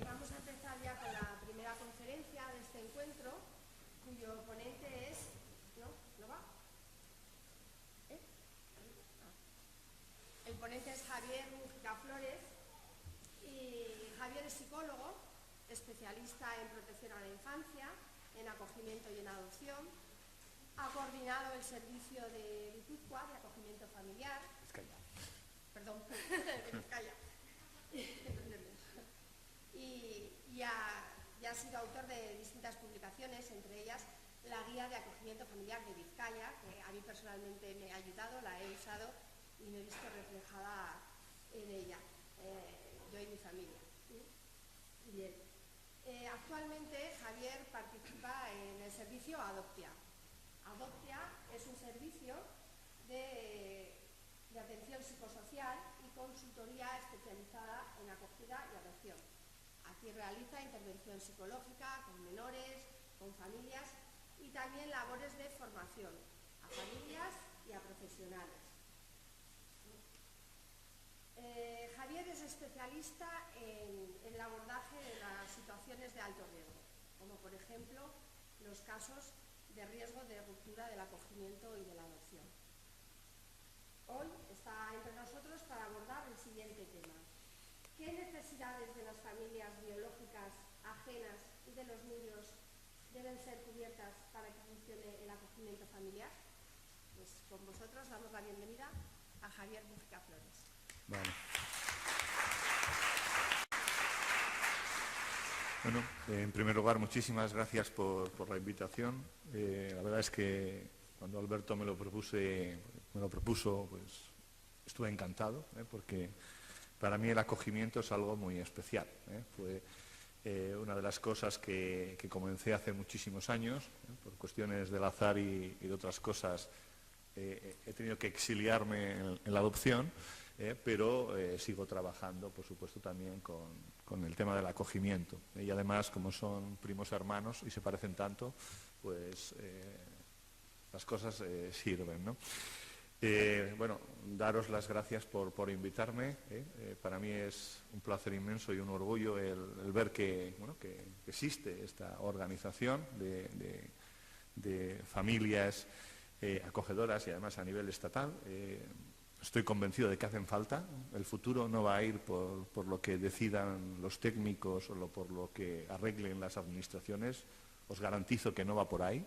Vamos a empezar ya con la primera conferencia de este encuentro, cuyo ponente es... ¿No va? El ponente es Javier Mújica Flores, y Javier es psicólogo, especialista en protección a la infancia, en acogimiento y en adopción. Ha coordinado el servicio de Guipúzcoa de acogimiento familiar. Perdón, de Vizcaya. Y ha sido autor de distintas publicaciones, entre ellas la Guía de Acogimiento Familiar de Vizcaya, que a mí personalmente me ha ayudado, la he usado y me he visto reflejada en ella, yo y mi familia. Bien. Actualmente Javier participa en el servicio Adoptia. Adoptia es un servicio de atención psicosocial y consultoría especializada en acogida y adopción. Aquí realiza intervención psicológica con menores, con familias y también labores de formación a familias y a profesionales. Javier es especialista en el abordaje de las situaciones de alto riesgo, como por ejemplo los casos de riesgo de ruptura del acogimiento y de la adopción. Hoy está entre nosotros para abordar el siguiente tema. ¿Qué necesidades de las familias biológicas ajenas y de los niños deben ser cubiertas para que funcione el acogimiento familiar? Pues con vosotros damos la bienvenida a Javier Mújica Flores. Vale. Bueno, en primer lugar, muchísimas gracias por la invitación. La verdad es que cuando Alberto me lo propuso, pues estuve encantado, porque para mí el acogimiento es algo muy especial. Fue una de las cosas que comencé hace muchísimos años, por cuestiones del azar y de otras cosas. He tenido que exiliarme en la adopción, pero sigo trabajando, por supuesto, también con el tema del acogimiento. Y además, como son primos hermanos y se parecen tanto, pues las cosas sirven, ¿no? Bueno, daros las gracias por invitarme. Para mí es un placer inmenso y un orgullo el ver que existe esta organización de familias acogedoras y además a nivel estatal. Estoy convencido de que hacen falta. El futuro no va a ir por lo que decidan los técnicos o por lo que arreglen las administraciones. Os garantizo que no va por ahí.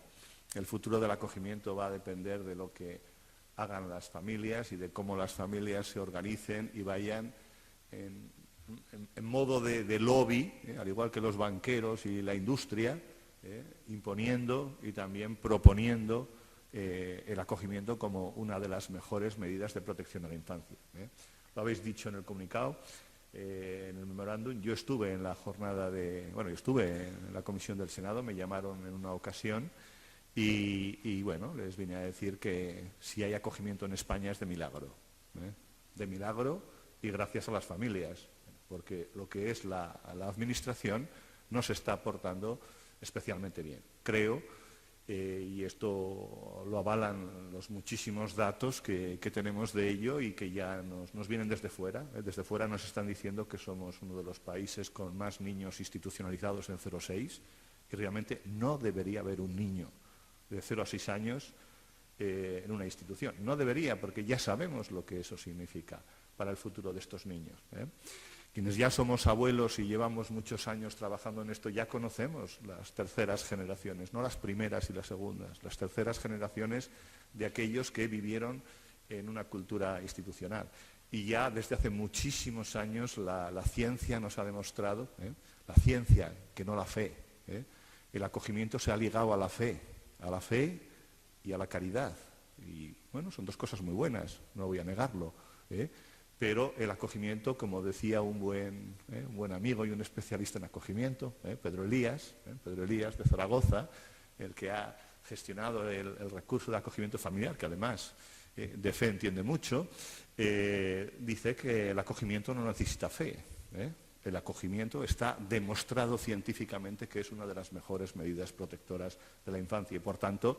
El futuro del acogimiento va a depender de lo que hagan las familias y de cómo las familias se organicen y vayan en modo de lobby, al igual que los banqueros y la industria, imponiendo y también proponiendo el acogimiento como una de las mejores medidas de protección a la infancia. Lo habéis dicho en el comunicado, en el memorándum. Yo estuve en la jornada estuve en la comisión del Senado, me llamaron en una ocasión y bueno, les vine a decir que si hay acogimiento en España es de milagro. De milagro y gracias a las familias, porque lo que es la administración no se está portando especialmente bien. Creo, y esto lo avalan los muchísimos datos que tenemos de ello y que ya nos vienen desde fuera. Desde fuera nos están diciendo que somos uno de los países con más niños institucionalizados en 0-6 y realmente no debería haber un niño de 0 a 6 años en una institución. No debería, porque ya sabemos lo que eso significa para el futuro de estos niños. Quienes ya somos abuelos y llevamos muchos años trabajando en esto, ya conocemos las terceras generaciones, no las primeras y las segundas, las terceras generaciones de aquellos que vivieron en una cultura institucional. Y ya desde hace muchísimos años la ciencia nos ha demostrado, la ciencia, que no la fe, el acogimiento se ha ligado a la fe y a la caridad. Y bueno, son dos cosas muy buenas, no voy a negarlo, pero el acogimiento, como decía un buen amigo y un especialista en acogimiento, Pedro Elías de Zaragoza, el que ha gestionado el recurso de acogimiento familiar, que además de fe entiende mucho, dice que el acogimiento no necesita fe. El acogimiento está demostrado científicamente que es una de las mejores medidas protectoras de la infancia y, por tanto,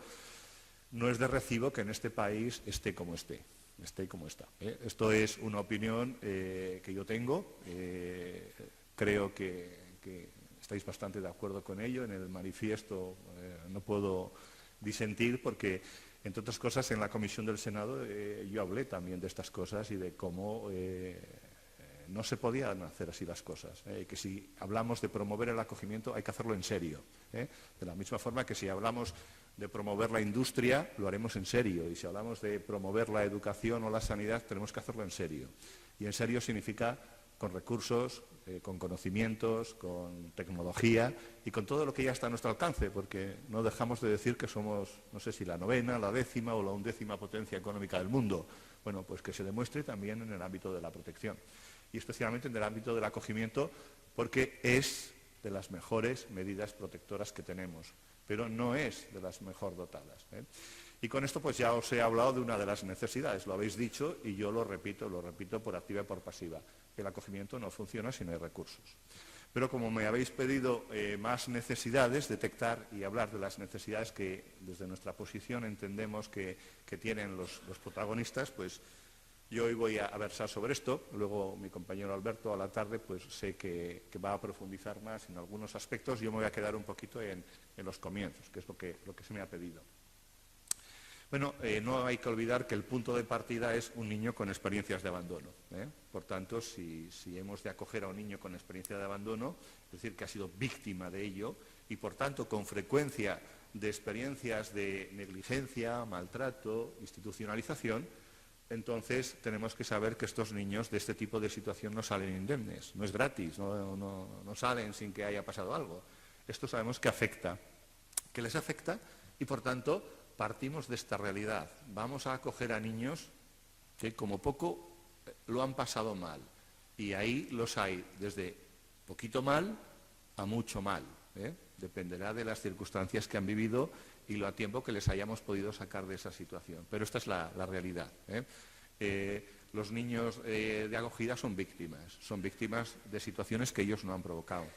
no es de recibo que en este país esté como esté. esté como está. Esto es una opinión que yo tengo. Creo que estáis bastante de acuerdo con ello. En el manifiesto no puedo disentir porque, entre otras cosas, en la comisión del Senado yo hablé también de estas cosas y de cómo no se podían hacer así las cosas. Que si hablamos de promover el acogimiento hay que hacerlo en serio. De la misma forma que si hablamos de promover la industria, lo haremos en serio. Y si hablamos de promover la educación o la sanidad, tenemos que hacerlo en serio. Y en serio significa con recursos, con conocimientos, con tecnología y con todo lo que ya está a nuestro alcance, porque no dejamos de decir que somos, no sé si la 9ª, la 10ª o la 11ª potencia económica del mundo. Bueno, pues que se demuestre también en el ámbito de la protección y especialmente en el ámbito del acogimiento, porque es de las mejores medidas protectoras que tenemos, pero no es de las mejor dotadas. Y con esto pues ya os he hablado de una de las necesidades, lo habéis dicho y yo lo repito por activa y por pasiva. El acogimiento no funciona si no hay recursos. Pero como me habéis pedido más necesidades, detectar y hablar de las necesidades que desde nuestra posición entendemos que tienen los protagonistas, pues yo hoy voy a versar sobre esto. Luego mi compañero Alberto a la tarde pues sé que va a profundizar más en algunos aspectos. Yo me voy a quedar un poquito en los comienzos, que es lo que se me ha pedido. Bueno, no hay que olvidar que el punto de partida es un niño con experiencias de abandono. Por tanto, si hemos de acoger a un niño con experiencia de abandono, es decir, que ha sido víctima de ello y, por tanto, con frecuencia de experiencias de negligencia, maltrato, institucionalización, entonces tenemos que saber que estos niños de este tipo de situación no salen indemnes, no es gratis, no salen sin que haya pasado algo. Esto sabemos que afecta, que les afecta y, por tanto, partimos de esta realidad. Vamos a acoger a niños que como poco lo han pasado mal. Y ahí los hay desde poquito mal a mucho mal. Dependerá de las circunstancias que han vivido y lo a tiempo que les hayamos podido sacar de esa situación. Pero esta es la realidad. Los niños de acogida son víctimas de situaciones que ellos no han provocado.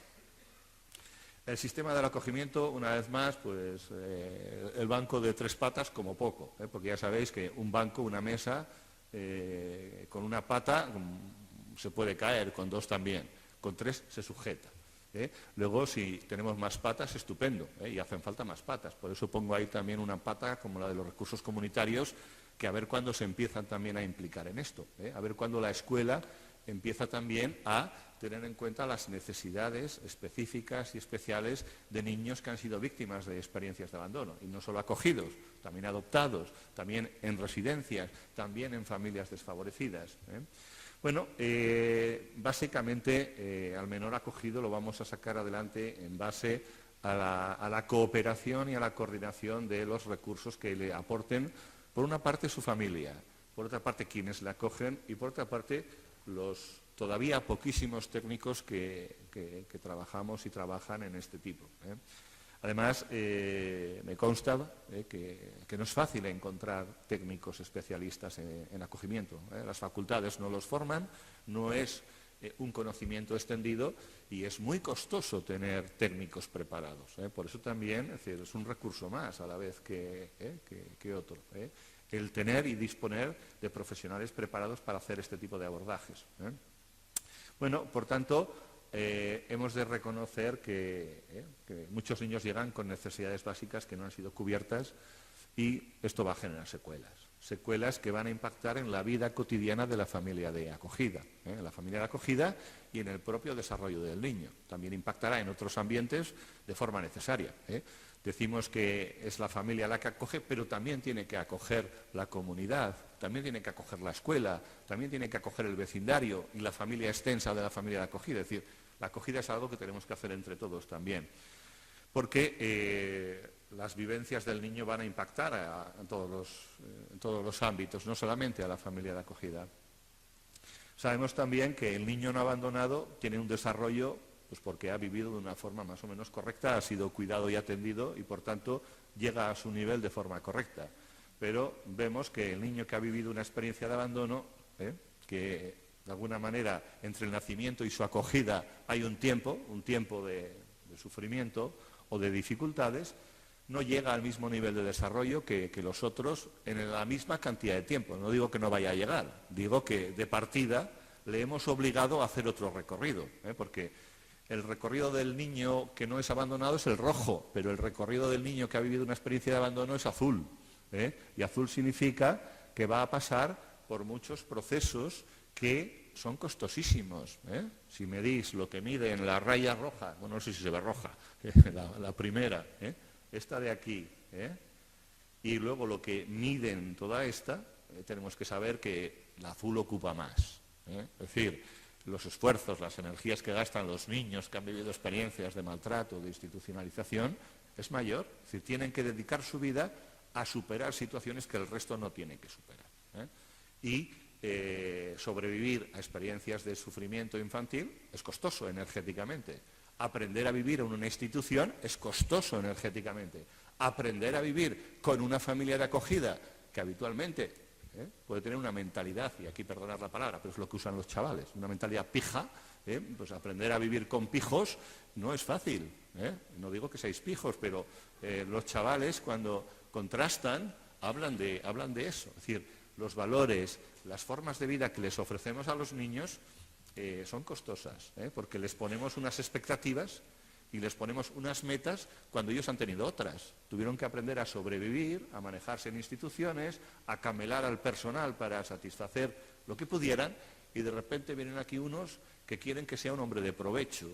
El sistema del acogimiento, una vez más, pues el banco de 3 patas como poco, porque ya sabéis que un banco, una mesa, con una pata se puede caer, con 2 también, con 3 se sujeta. Luego, si tenemos más patas, estupendo, y hacen falta más patas. Por eso pongo ahí también una pata como la de los recursos comunitarios, que a ver cuándo se empiezan también a implicar en esto, a ver cuándo la escuela empieza también a tener en cuenta las necesidades específicas y especiales de niños que han sido víctimas de experiencias de abandono, y no solo acogidos, también adoptados, también en residencias, también en familias desfavorecidas. Bueno, básicamente al menor acogido lo vamos a sacar adelante en base a la cooperación y a la coordinación de los recursos que le aporten, por una parte su familia, por otra parte quienes le acogen y por otra parte los todavía poquísimos técnicos que trabajamos y trabajan en este tipo. Además, me consta que no es fácil encontrar técnicos especialistas en acogimiento. Las facultades no los forman, no es un conocimiento extendido y es muy costoso tener técnicos preparados. Por eso también es un recurso más a la vez que otro. El tener y disponer de profesionales preparados para hacer este tipo de abordajes. Bueno, por tanto, hemos de reconocer que muchos niños llegan con necesidades básicas que no han sido cubiertas y esto va a generar secuelas que van a impactar en la vida cotidiana de la familia de acogida, en la familia de acogida y en el propio desarrollo del niño. También impactará en otros ambientes de forma necesaria. Decimos que es la familia la que acoge, pero también tiene que acoger la comunidad, también tiene que acoger la escuela, también tiene que acoger el vecindario y la familia extensa de la familia de acogida. Es decir, la acogida es algo que tenemos que hacer entre todos también, porque las vivencias del niño van a impactar en todos los ámbitos, no solamente a la familia de acogida. Sabemos también que el niño no abandonado tiene un desarrollo pues porque ha vivido de una forma más o menos correcta, ha sido cuidado y atendido y, por tanto, llega a su nivel de forma correcta. Pero vemos que el niño que ha vivido una experiencia de abandono, que de alguna manera entre el nacimiento y su acogida hay un tiempo de sufrimiento o de dificultades, no llega al mismo nivel de desarrollo que los otros en la misma cantidad de tiempo. No digo que no vaya a llegar, digo que de partida le hemos obligado a hacer otro recorrido, porque el recorrido del niño que no es abandonado es el rojo, pero el recorrido del niño que ha vivido una experiencia de abandono es azul. Y azul significa que va a pasar por muchos procesos que son costosísimos. Si medís lo que mide en la raya roja, bueno, no sé si se ve roja, la primera, esta de aquí, y luego lo que miden toda esta, tenemos que saber que la azul ocupa más. Es decir, los esfuerzos, las energías que gastan los niños que han vivido experiencias de maltrato, de institucionalización, es mayor. Es decir, tienen que dedicar su vida a superar situaciones que el resto no tiene que superar. Y sobrevivir a experiencias de sufrimiento infantil es costoso energéticamente. Aprender a vivir en una institución es costoso energéticamente. Aprender a vivir con una familia de acogida que habitualmente puede tener una mentalidad, y aquí perdonad la palabra, pero es lo que usan los chavales, una mentalidad pija, pues aprender a vivir con pijos no es fácil. No digo que seáis pijos, pero los chavales cuando contrastan hablan de eso. Es decir, los valores, las formas de vida que les ofrecemos a los niños son costosas, porque les ponemos unas expectativas y les ponemos unas metas cuando ellos han tenido otras. Tuvieron que aprender a sobrevivir, a manejarse en instituciones, a camelar al personal para satisfacer lo que pudieran, y de repente vienen aquí unos que quieren que sea un hombre de provecho,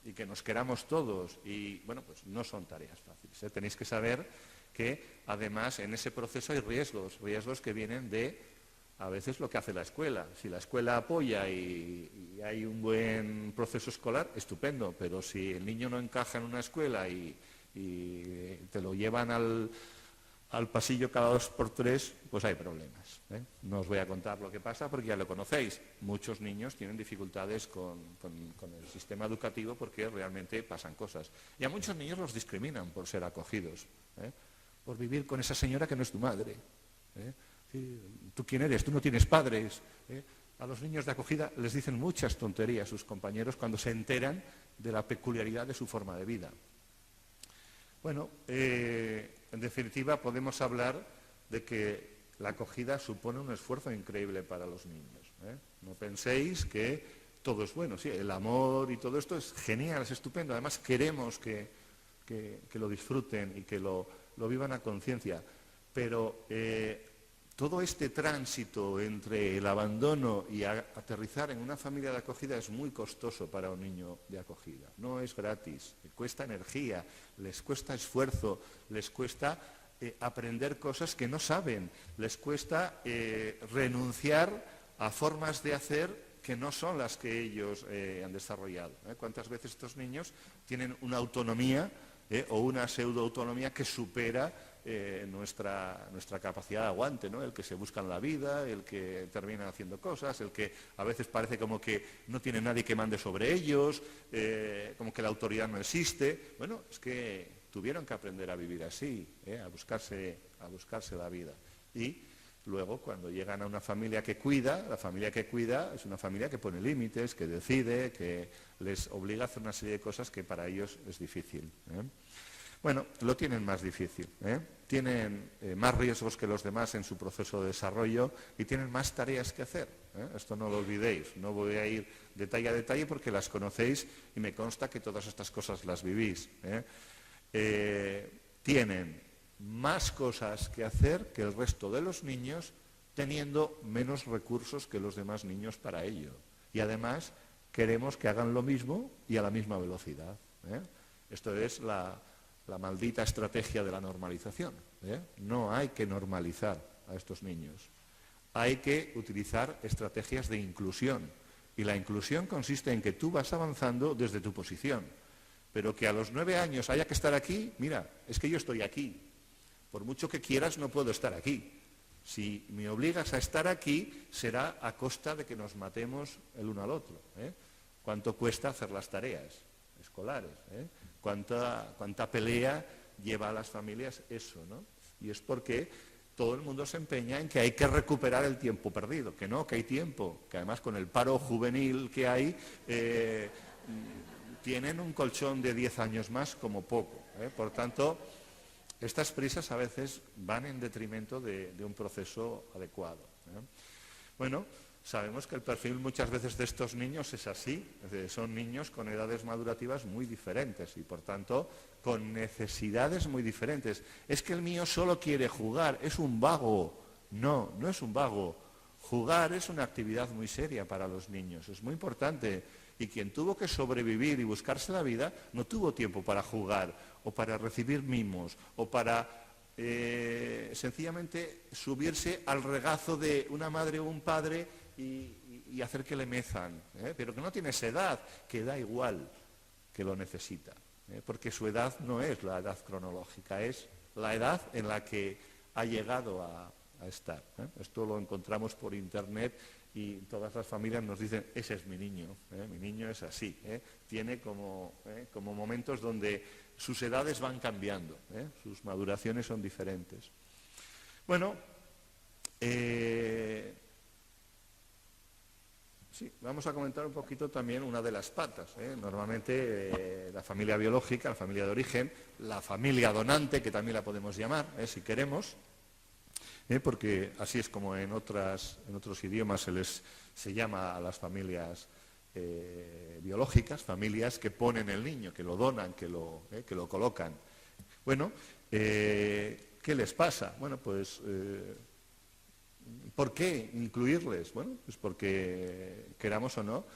y que nos queramos todos, y bueno, pues no son tareas fáciles. Tenéis que saber que además en ese proceso hay riesgos que vienen de a veces lo que hace la escuela. Si la escuela apoya y hay un buen proceso escolar, estupendo, pero si el niño no encaja en una escuela y te lo llevan al pasillo cada 2 por 3, pues hay problemas. No os voy a contar lo que pasa porque ya lo conocéis. Muchos niños tienen dificultades con el sistema educativo porque realmente pasan cosas. Y a muchos niños los discriminan por ser acogidos, por vivir con esa señora que no es tu madre. ¿Tú quién eres? Tú no tienes padres. A los niños de acogida les dicen muchas tonterías sus compañeros cuando se enteran de la peculiaridad de su forma de vida. Bueno, en definitiva podemos hablar de que la acogida supone un esfuerzo increíble para los niños. No penséis que todo es bueno. Sí, el amor y todo esto es genial, es estupendo. Además queremos que lo disfruten y que lo vivan a conciencia. Pero todo este tránsito entre el abandono y aterrizar en una familia de acogida es muy costoso para un niño de acogida. No es gratis, le cuesta energía, les cuesta esfuerzo, les cuesta aprender cosas que no saben, les cuesta renunciar a formas de hacer que no son las que ellos han desarrollado. ¿Cuántas veces estos niños tienen una autonomía o una pseudoautonomía que supera nuestra capacidad de aguante, ¿no? El que se buscan la vida, el que terminan haciendo cosas, el que a veces parece como que no tiene nadie que mande sobre ellos, como que la autoridad no existe. Bueno, es que tuvieron que aprender a vivir así, a buscarse la vida. Y luego, cuando llegan a una familia que cuida, la familia que cuida es una familia que pone límites, que decide, que les obliga a hacer una serie de cosas que para ellos es difícil. Bueno, lo tienen más difícil, tienen más riesgos que los demás en su proceso de desarrollo y tienen más tareas que hacer. Esto no lo olvidéis, no voy a ir detalle a detalle porque las conocéis y me consta que todas estas cosas las vivís. Tienen más cosas que hacer que el resto de los niños teniendo menos recursos que los demás niños para ello. Y además queremos que hagan lo mismo y a la misma velocidad. Esto es la maldita estrategia de la normalización. No hay que normalizar a estos niños. Hay que utilizar estrategias de inclusión. Y la inclusión consiste en que tú vas avanzando desde tu posición. Pero que a los 9 años haya que estar aquí, mira, es que yo estoy aquí. Por mucho que quieras, no puedo estar aquí. Si me obligas a estar aquí, será a costa de que nos matemos el uno al otro. ¿Cuánto cuesta hacer las tareas escolares? ¿Cuánta pelea lleva a las familias eso, ¿no? Y es porque todo el mundo se empeña en que hay que recuperar el tiempo perdido, que no, que hay tiempo, que además con el paro juvenil que hay, tienen un colchón de 10 años más como poco. Por tanto, estas prisas a veces van en detrimento de un proceso adecuado. Bueno, sabemos que el perfil muchas veces de estos niños es así, son niños con edades madurativas muy diferentes y por tanto con necesidades muy diferentes. Es que el mío solo quiere jugar, es un vago. No, no es un vago. Jugar es una actividad muy seria para los niños, es muy importante. Y quien tuvo que sobrevivir y buscarse la vida no tuvo tiempo para jugar o para recibir mimos o para sencillamente subirse al regazo de una madre o un padre y hacer que le mezan, pero que no tiene esa edad, que da igual, que lo necesita, porque su edad no es la edad cronológica, es la edad en la que ha llegado a estar. Esto lo encontramos por internet y todas las familias nos dicen, ese es mi niño es así, tiene como momentos donde sus edades van cambiando, sus maduraciones son diferentes. Bueno, sí, vamos a comentar un poquito también una de las patas. Normalmente la familia biológica, la familia de origen, la familia donante, que también la podemos llamar, si queremos, porque así es como en otros idiomas se llama a las familias biológicas, familias que ponen el niño, que lo donan, que lo colocan. Bueno, ¿qué les pasa? Bueno, pues, ¿por qué incluirles? Bueno, pues porque, queramos o no,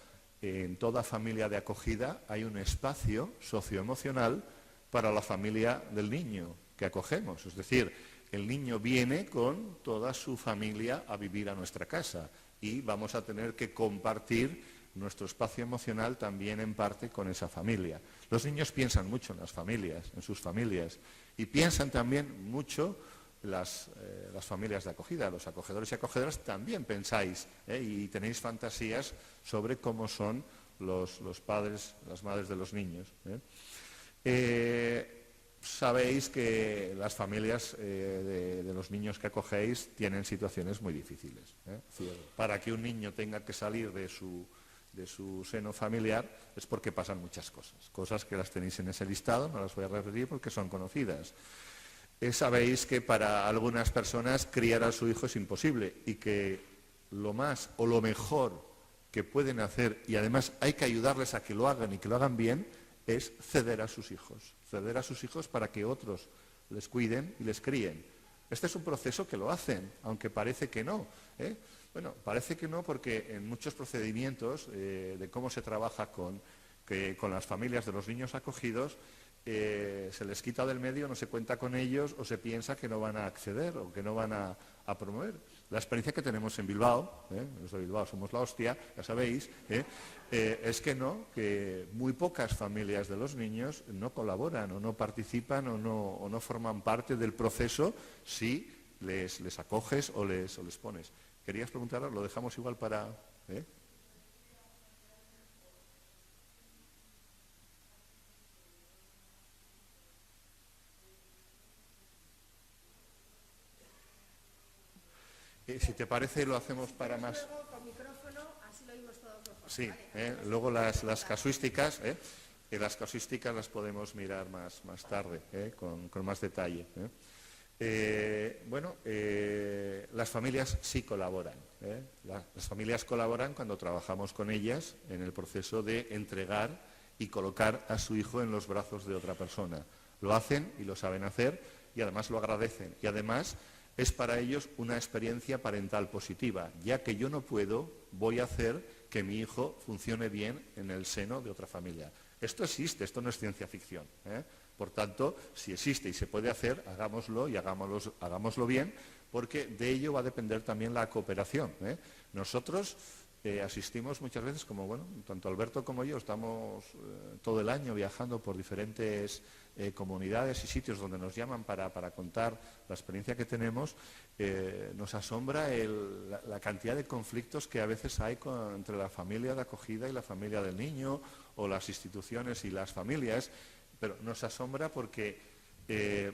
en toda familia de acogida hay un espacio socioemocional para la familia del niño que acogemos. Es decir, el niño viene con toda su familia a vivir a nuestra casa y vamos a tener que compartir nuestro espacio emocional también en parte con esa familia. Los niños piensan mucho en las familias, en sus familias, y piensan también mucho las familias de acogida. Los acogedores y acogedoras también pensáis y tenéis fantasías sobre cómo son los padres, las madres de los niños. Sabéis que las familias de los niños que acogéis tienen situaciones muy difíciles. Es decir, para que un niño tenga que salir de su seno familiar es porque pasan muchas cosas que las tenéis en ese listado, no las voy a repetir porque son conocidas. Sabéis que para algunas personas criar a su hijo es imposible y que lo más o lo mejor que pueden hacer, y además hay que ayudarles a que lo hagan y que lo hagan bien, es ceder a sus hijos para que otros les cuiden y les críen. Este es un proceso que lo hacen, aunque parece que no. Bueno, parece que no porque en muchos procedimientos de cómo se trabaja con las familias de los niños acogidos, se les quita del medio, no se cuenta con ellos o se piensa que no van a acceder o que no van a promover. La experiencia que tenemos en Bilbao, los de Bilbao somos la hostia, ya sabéis, es que muy pocas familias de los niños no colaboran o no participan o no forman parte del proceso si les acoges o les pones. ¿Querías preguntar? Lo dejamos igual para... Si te parece, lo hacemos para más... Luego, con micrófono, así lo oímos todos mejor. Sí, ¿vale? luego las casuísticas, las casuísticas las podemos mirar más tarde, con más detalle. Bueno, las familias sí colaboran. Las familias colaboran cuando trabajamos con ellas en el proceso de entregar y colocar a su hijo en los brazos de otra persona. Lo hacen y lo saben hacer y además lo agradecen. Y además es para ellos una experiencia parental positiva. Ya que yo no puedo, voy a hacer que mi hijo funcione bien en el seno de otra familia. Esto existe, esto no es ciencia ficción. Por tanto, si existe y se puede hacer, hagámoslo y hagámoslo bien, porque de ello va a depender también la cooperación. Nosotros asistimos muchas veces, como bueno, tanto Alberto como yo estamos todo el año viajando por diferentes comunidades y sitios donde nos llaman para contar la experiencia que tenemos, nos asombra la cantidad de conflictos que a veces hay entre la familia de acogida y la familia del niño, o las instituciones y las familias, pero nos asombra porque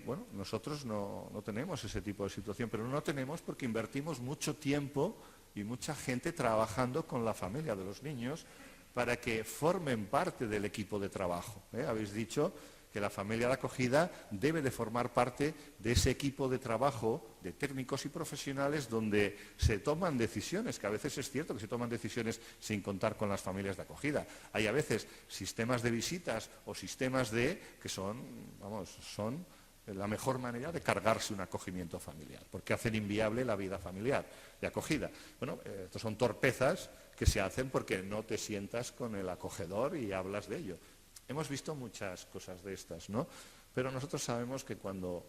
bueno, nosotros no tenemos ese tipo de situación, pero no tenemos porque invertimos mucho tiempo y mucha gente trabajando con la familia de los niños para que formen parte del equipo de trabajo. Habéis dicho que la familia de acogida debe de formar parte de ese equipo de trabajo de técnicos y profesionales donde se toman decisiones, que a veces es cierto que se toman decisiones sin contar con las familias de acogida. Hay a veces sistemas de visitas o sistemas que son la mejor manera de cargarse un acogimiento familiar, porque hacen inviable la vida familiar de acogida. Bueno, estos son torpezas que se hacen porque no te sientas con el acogedor y hablas de ello. Hemos visto muchas cosas de estas, ¿no? Pero nosotros sabemos que cuando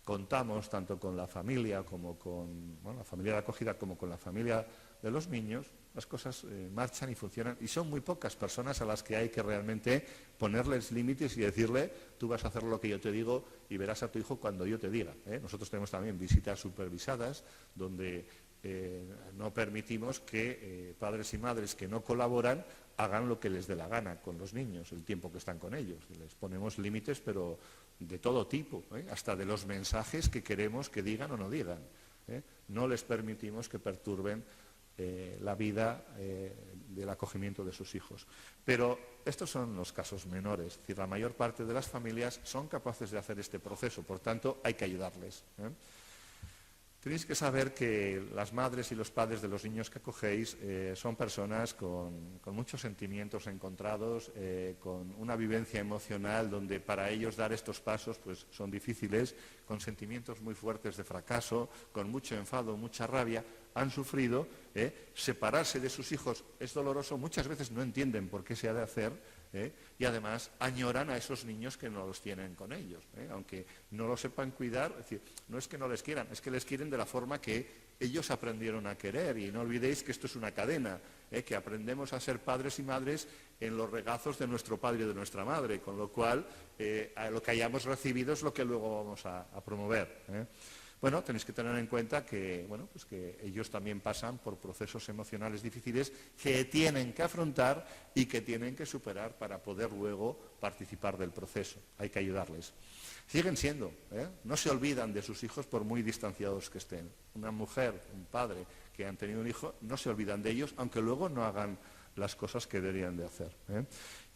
contamos tanto con la familia como con la familia de acogida como con la familia de los niños, las cosas marchan y funcionan, y son muy pocas personas a las que hay que realmente ponerles límites y decirle, tú vas a hacer lo que yo te digo y verás a tu hijo cuando yo te diga, ¿eh? Nosotros tenemos también visitas supervisadas donde no permitimos que padres y madres que no colaboran hagan lo que les dé la gana con los niños, el tiempo que están con ellos. Les ponemos límites, pero de todo tipo, hasta de los mensajes que queremos que digan o no digan. No les permitimos que perturben la vida del acogimiento de sus hijos. Pero estos son los casos menores, es decir, la mayor parte de las familias son capaces de hacer este proceso, por tanto hay que ayudarles. Tenéis que saber que las madres y los padres de los niños que acogéis son personas con muchos sentimientos encontrados, con una vivencia emocional donde para ellos dar estos pasos pues, son difíciles, con sentimientos muy fuertes de fracaso, con mucho enfado, mucha rabia, han sufrido. Separarse de sus hijos es doloroso, muchas veces no entienden por qué se ha de hacer. Y además añoran a esos niños que no los tienen con ellos, aunque no los sepan cuidar, es decir, no es que no les quieran, es que les quieren de la forma que ellos aprendieron a querer, y no olvidéis que esto es una cadena, que aprendemos a ser padres y madres en los regazos de nuestro padre y de nuestra madre, con lo cual lo que hayamos recibido es lo que luego vamos a promover. Bueno, tenéis que tener en cuenta que, pues que ellos también pasan por procesos emocionales difíciles que tienen que afrontar y que tienen que superar para poder luego participar del proceso. Hay que ayudarles. Siguen siendo, no se olvidan de sus hijos por muy distanciados que estén. Una mujer, un padre que han tenido un hijo, no se olvidan de ellos, aunque luego no hagan las cosas que deberían de hacer.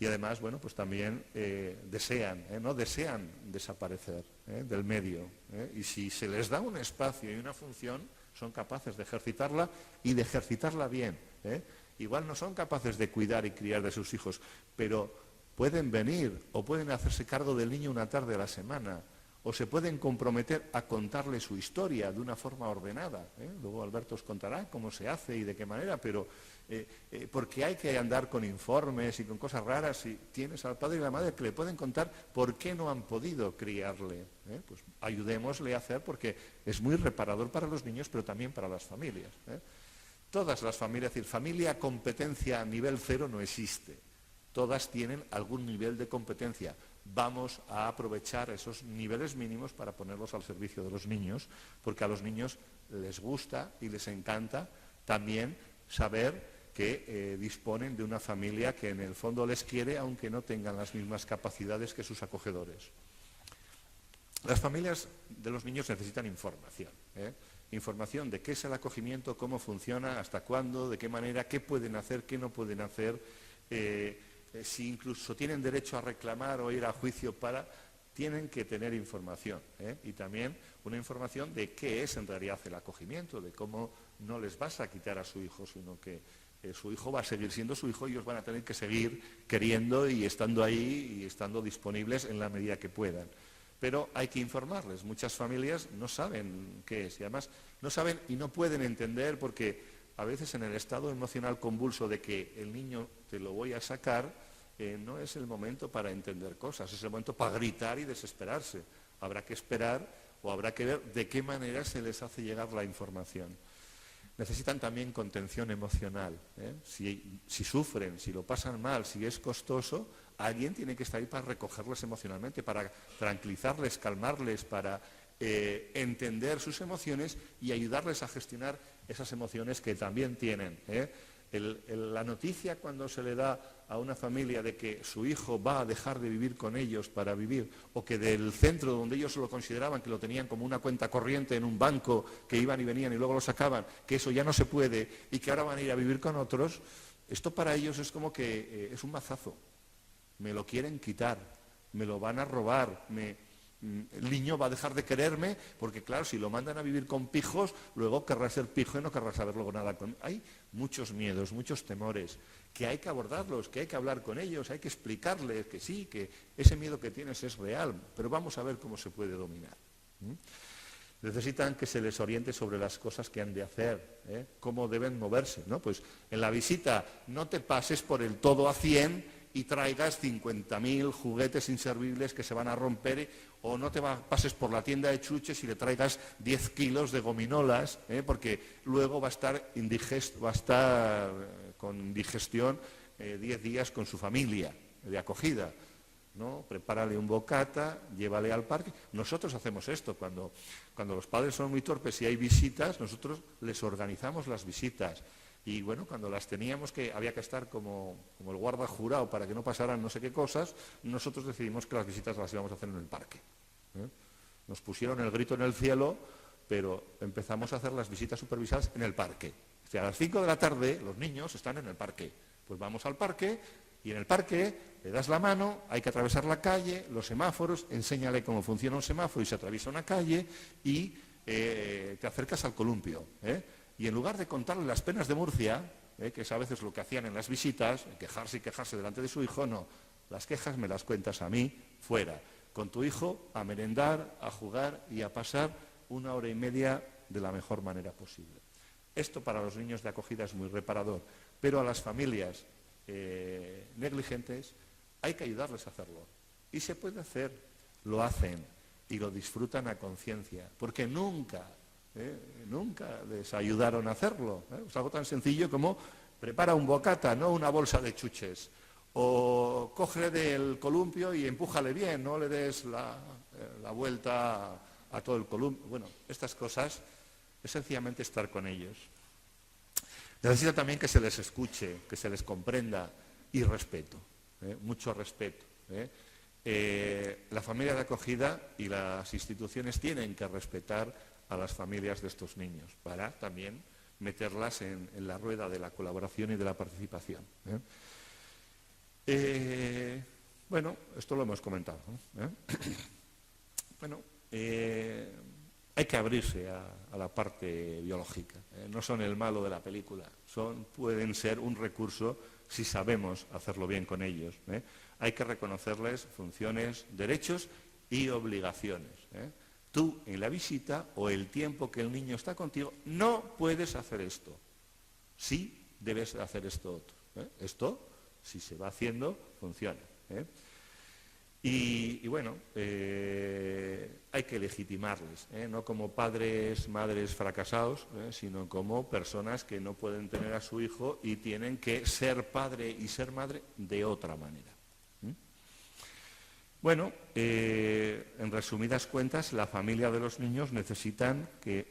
Y además, pues también no desean desaparecer del medio. Y si se les da un espacio y una función, son capaces de ejercitarla y de ejercitarla bien. Igual no son capaces de cuidar y criar de sus hijos, pero pueden venir o pueden hacerse cargo del niño una tarde a la semana, o se pueden comprometer a contarle su historia de una forma ordenada. Luego Alberto os contará cómo se hace y de qué manera, pero porque hay que andar con informes y con cosas raras, si tienes al padre y la madre que le pueden contar por qué no han podido criarle. Pues ayudémosle a hacer, porque es muy reparador para los niños, pero también para las familias. Todas las familias, es decir, familia competencia a nivel cero no existe. Todas tienen algún nivel de competencia. Vamos a aprovechar esos niveles mínimos para ponerlos al servicio de los niños, porque a los niños les gusta y les encanta también saber que disponen de una familia que en el fondo les quiere, aunque no tengan las mismas capacidades que sus acogedores. Las familias de los niños necesitan información. Información de qué es el acogimiento, cómo funciona, hasta cuándo, de qué manera, qué pueden hacer, qué no pueden hacer, si incluso tienen derecho a reclamar o ir a juicio tienen que tener información, y también una información de qué es en realidad el acogimiento, de cómo no les vas a quitar a su hijo, sino que su hijo va a seguir siendo su hijo y ellos van a tener que seguir queriendo y estando ahí y estando disponibles en la medida que puedan. Pero hay que informarles. Muchas familias no saben qué es y además no saben y no pueden entender porque a veces en el estado emocional convulso de que el niño te lo voy a sacar, no es el momento para entender cosas, es el momento para gritar y desesperarse. Habrá que esperar o habrá que ver de qué manera se les hace llegar la información. Necesitan también contención emocional. Si sufren, si lo pasan mal, si es costoso, alguien tiene que estar ahí para recogerles emocionalmente, para tranquilizarles, calmarles, para entender sus emociones y ayudarles a gestionar esas emociones que también tienen. La noticia cuando se le da a una familia de que su hijo va a dejar de vivir con ellos para vivir, o que del centro donde ellos lo consideraban, que lo tenían como una cuenta corriente en un banco, que iban y venían y luego lo sacaban, que eso ya no se puede y que ahora van a ir a vivir con otros, esto para ellos es como que es un mazazo, me lo quieren quitar, me lo van a robar, el niño va a dejar de quererme, porque claro, si lo mandan a vivir con pijos, luego querrá ser pijo y no querrá saber luego nada con... Hay muchos miedos, muchos temores, que hay que abordarlos, que hay que hablar con ellos, hay que explicarles que sí, que ese miedo que tienes es real, pero vamos a ver cómo se puede dominar. Necesitan que se les oriente sobre las cosas que han de hacer, cómo deben moverse, ¿no? Pues en la visita no te pases por el todo a 100 y traigas 50.000 juguetes inservibles que se van a romper, o no te pases por la tienda de chuches y le traigas 10 kilos de gominolas, porque luego va a estar con indigestión 10 días con su familia de acogida, ¿no? Prepárale un bocata, llévale al parque. Nosotros hacemos esto, cuando los padres son muy torpes y hay visitas, nosotros les organizamos las visitas. Y bueno, cuando las teníamos, que había que estar como el guarda jurado para que no pasaran no sé qué cosas, nosotros decidimos que las visitas las íbamos a hacer en el parque. Nos pusieron el grito en el cielo, pero empezamos a hacer las visitas supervisadas en el parque. O sea, a las 5 de la tarde los niños están en el parque. Pues vamos al parque y en el parque le das la mano, hay que atravesar la calle, los semáforos, enséñale cómo funciona un semáforo y se atraviesa una calle y te acercas al columpio. Y en lugar de contarle las penas de Murcia, que es a veces lo que hacían en las visitas, quejarse y quejarse delante de su hijo, no, las quejas me las cuentas a mí, fuera, con tu hijo a merendar, a jugar y a pasar 1 hora y media de la mejor manera posible. Esto para los niños de acogida es muy reparador, pero a las familias negligentes hay que ayudarles a hacerlo. Y se puede hacer, lo hacen y lo disfrutan a conciencia, porque nunca les ayudaron a hacerlo. Es algo tan sencillo como prepara un bocata, no una bolsa de chuches, o cógele del columpio y empújale bien, no le des la vuelta a todo el columpio. Bueno, estas cosas es sencillamente estar con ellos. Necesita también que se les escuche, que se les comprenda y respeto, mucho respeto. La familia de acogida y las instituciones tienen que respetar a las familias de estos niños, para también meterlas en la rueda de la colaboración y de la participación. Bueno, esto lo hemos comentado, ¿no? Bueno, hay que abrirse a la parte biológica. No son el malo de la película, pueden ser un recurso si sabemos hacerlo bien con ellos. Hay que reconocerles funciones, derechos y obligaciones. Tú, en la visita o el tiempo que el niño está contigo, no puedes hacer esto. Sí debes hacer esto otro. Esto, si se va haciendo, funciona. Y bueno, hay que legitimarles, no como padres, madres fracasados, sino como personas que no pueden tener a su hijo y tienen que ser padre y ser madre de otra manera. Bueno, en resumidas cuentas, la familia de los niños necesitan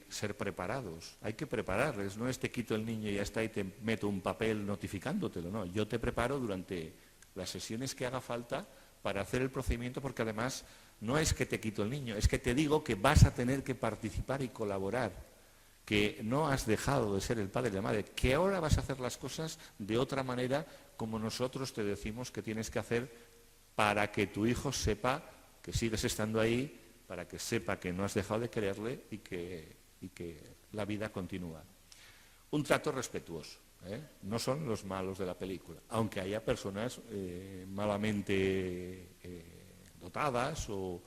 ser preparados. Hay que prepararles, no es te quito el niño y ya está y te meto un papel notificándotelo, no. Yo te preparo durante las sesiones que haga falta para hacer el procedimiento, porque además no es que te quito el niño, es que te digo que vas a tener que participar y colaborar, que no has dejado de ser el padre y la madre, que ahora vas a hacer las cosas de otra manera como nosotros te decimos que tienes que hacer, para que tu hijo sepa que sigues estando ahí, para que sepa que no has dejado de quererle y que la vida continúa. Un trato respetuoso, no son los malos de la película, aunque haya personas malamente dotadas o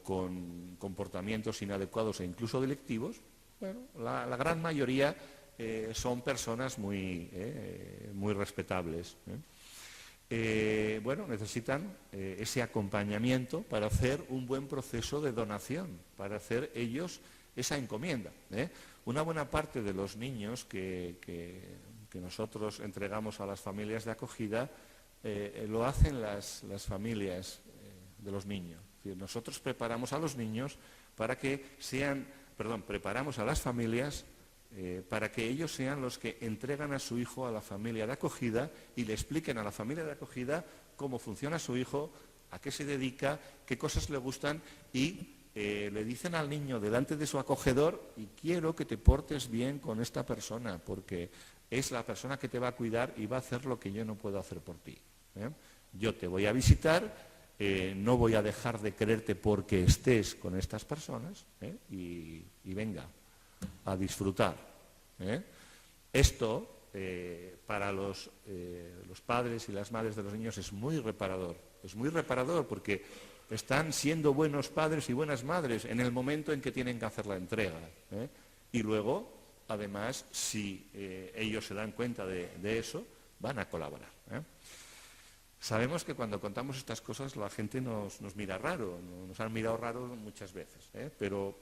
con comportamientos inadecuados e incluso delictivos. Bueno, la gran mayoría son personas muy respetables. Bueno, necesitan ese acompañamiento para hacer un buen proceso de donación, para hacer ellos esa encomienda. Una buena parte de los niños que nosotros entregamos a las familias de acogida lo hacen las familias de los niños. Es decir, nosotros preparamos a los niños preparamos a las familias para que ellos sean los que entregan a su hijo a la familia de acogida y le expliquen a la familia de acogida cómo funciona su hijo, a qué se dedica, qué cosas le gustan y le dicen al niño delante de su acogedor: y quiero que te portes bien con esta persona porque es la persona que te va a cuidar y va a hacer lo que yo no puedo hacer por ti. Yo te voy a visitar no voy a dejar de quererte porque estés con estas personas, y venga, a disfrutar. Esto, para los padres y las madres de los niños es muy reparador porque están siendo buenos padres y buenas madres en el momento en que tienen que hacer la entrega. Y luego, además, si ellos se dan cuenta de eso, van a colaborar. Sabemos que cuando contamos estas cosas la gente nos mira raro, nos han mirado raro muchas veces, pero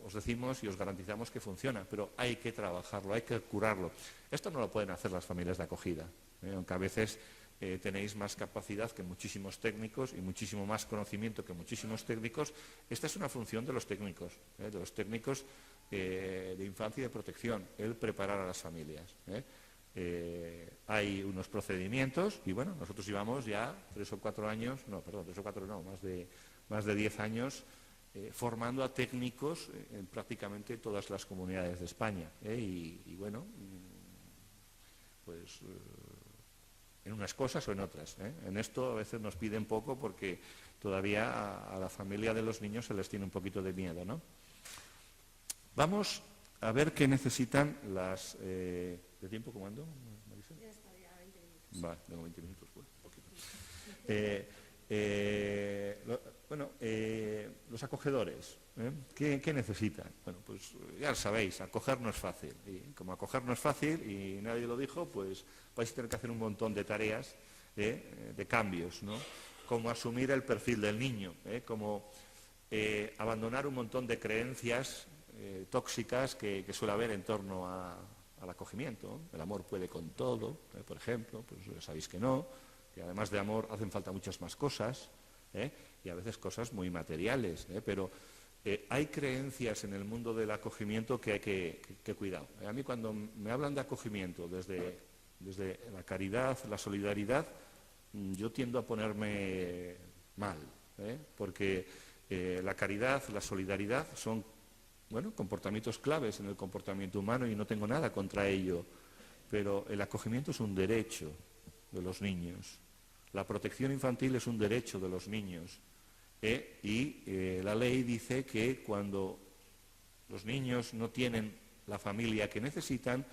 os decimos y os garantizamos que funciona, pero hay que trabajarlo, hay que curarlo. Esto no lo pueden hacer las familias de acogida, aunque a veces tenéis más capacidad que muchísimos técnicos y muchísimo más conocimiento que muchísimos técnicos. Esta es una función de los técnicos de infancia y de protección, el preparar a las familias. Hay unos procedimientos y bueno, nosotros llevamos ya 3 o 4 años, más de 10 años formando a técnicos en prácticamente todas las comunidades de España. Y bueno, pues en unas cosas o en otras. En esto a veces nos piden poco porque todavía a la familia de los niños se les tiene un poquito de miedo, ¿no? Vamos a ver qué necesitan las... ¿De tiempo cómo ando, Marisol? Ya está, ya 20 minutos. Va, tengo 20 minutos, bueno, un poquito. Los acogedores, ¿qué necesitan? Bueno, pues ya lo sabéis, acoger no es fácil. Y como acoger no es fácil y nadie lo dijo, pues vais a tener que hacer un montón de tareas, de cambios, ¿no? Como asumir el perfil del niño, como abandonar un montón de creencias tóxicas que suele haber en torno al acogimiento. El amor puede con todo, por ejemplo, pues sabéis que no, que además de amor hacen falta muchas más cosas, y a veces cosas muy materiales, pero hay creencias en el mundo del acogimiento que hay que cuidar. A mí cuando me hablan de acogimiento desde la caridad, la solidaridad, yo tiendo a ponerme mal, porque la caridad, la solidaridad son comportamientos claves en el comportamiento humano y no tengo nada contra ello, pero el acogimiento es un derecho de los niños, la protección infantil es un derecho de los niños, y la ley dice que cuando los niños no tienen la familia que necesitan,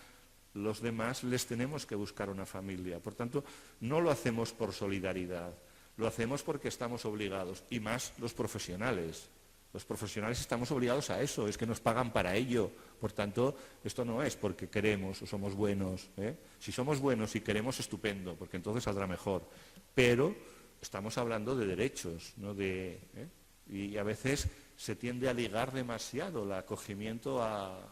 los demás les tenemos que buscar una familia. Por tanto, no lo hacemos por solidaridad, lo hacemos porque estamos obligados, y más los profesionales. Los profesionales estamos obligados a eso, es que nos pagan para ello. Por tanto, esto no es porque queremos o somos buenos. Si somos buenos y queremos, estupendo, porque entonces saldrá mejor. Pero estamos hablando de derechos, ¿no? Y a veces se tiende a ligar demasiado el acogimiento a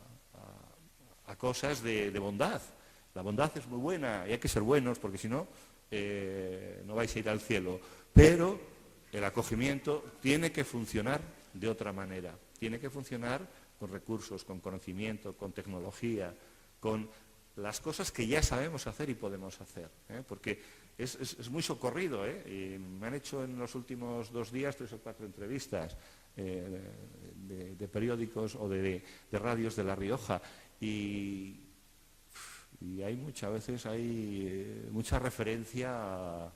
cosas de bondad. La bondad es muy buena y hay que ser buenos, porque si no, no vais a ir al cielo. Pero el acogimiento tiene que funcionar de otra manera. Tiene que funcionar con recursos, con conocimiento, con tecnología, con las cosas que ya sabemos hacer y podemos hacer. Porque es muy socorrido. Y me han hecho en los últimos 2 días 3 o 4 entrevistas de periódicos o de radios de La Rioja. Y hay muchas veces mucha referencia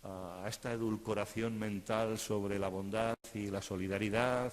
a esta edulcoración mental sobre la bondad y la solidaridad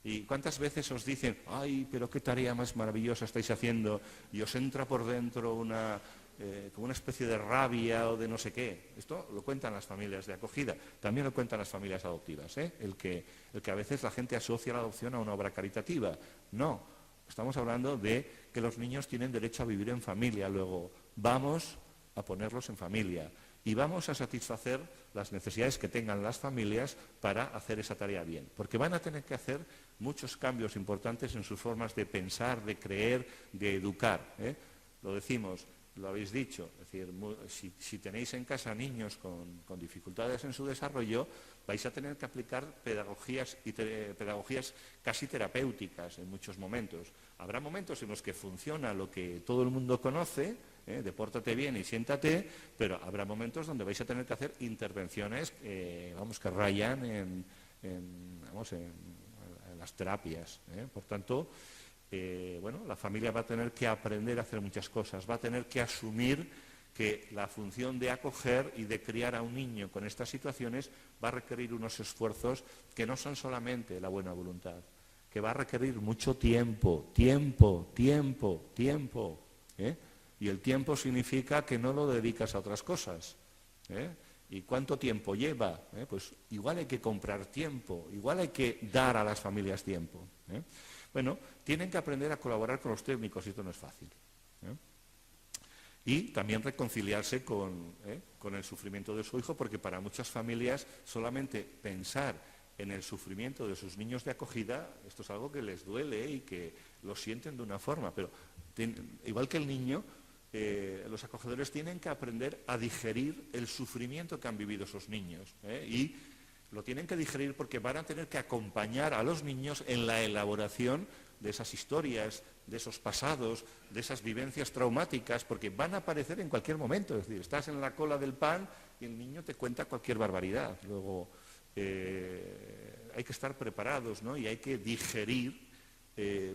y cuántas veces os dicen, ay, pero qué tarea más maravillosa estáis haciendo, y os entra por dentro como una especie de rabia o de no sé qué. Esto lo cuentan las familias de acogida, también lo cuentan las familias adoptivas, el que a veces la gente asocia la adopción a una obra caritativa. No, estamos hablando de que los niños tienen derecho a vivir en familia, luego vamos a ponerlos en familia. Y vamos a satisfacer las necesidades que tengan las familias para hacer esa tarea bien. Porque van a tener que hacer muchos cambios importantes en sus formas de pensar, de creer, de educar. Lo decimos, lo habéis dicho, es decir, si tenéis en casa niños con dificultades en su desarrollo, vais a tener que aplicar pedagogías casi terapéuticas en muchos momentos. Habrá momentos en los que funciona lo que todo el mundo conoce, de pórtate bien y siéntate, pero habrá momentos donde vais a tener que hacer intervenciones que rayan en las terapias. Por tanto, la familia va a tener que aprender a hacer muchas cosas, va a tener que asumir que la función de acoger y de criar a un niño con estas situaciones va a requerir unos esfuerzos que no son solamente la buena voluntad, que va a requerir mucho tiempo, ¿eh? Y el tiempo significa que no lo dedicas a otras cosas, ¿eh? ¿Y cuánto tiempo lleva? Pues igual hay que comprar tiempo, igual hay que dar a las familias tiempo, ¿eh? Bueno, tienen que aprender a colaborar con los técnicos y esto no es fácil, ¿eh? Y también reconciliarse con el sufrimiento de su hijo, porque para muchas familias solamente pensar en el sufrimiento de sus niños de acogida, esto es algo que les duele y que lo sienten de una forma, pero igual que el niño, los acogedores tienen que aprender a digerir el sufrimiento que han vivido esos niños, y lo tienen que digerir porque van a tener que acompañar a los niños en la elaboración de esas historias, de esos pasados, de esas vivencias traumáticas, porque van a aparecer en cualquier momento. Es decir, estás en la cola del pan y el niño te cuenta cualquier barbaridad. Luego, hay que estar preparados, ¿no? Y hay que digerir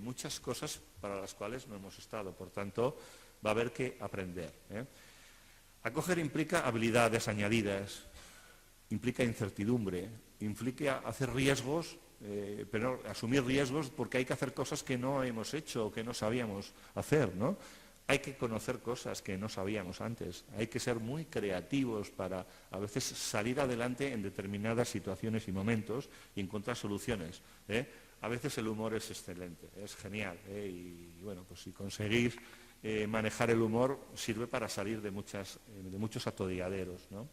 muchas cosas para las cuales no hemos estado. Por tanto, va a haber que aprender, ¿eh? Acoger implica habilidades añadidas, implica incertidumbre, implica hacer riesgos, pero asumir riesgos porque hay que hacer cosas que no hemos hecho o que no sabíamos hacer, ¿no? Hay que conocer cosas que no sabíamos antes, hay que ser muy creativos para a veces salir adelante en determinadas situaciones y momentos y encontrar soluciones, ¿eh? A veces el humor es excelente, es genial, y bueno, pues si conseguir manejar el humor sirve para salir de muchos atodilladeros, ¿no?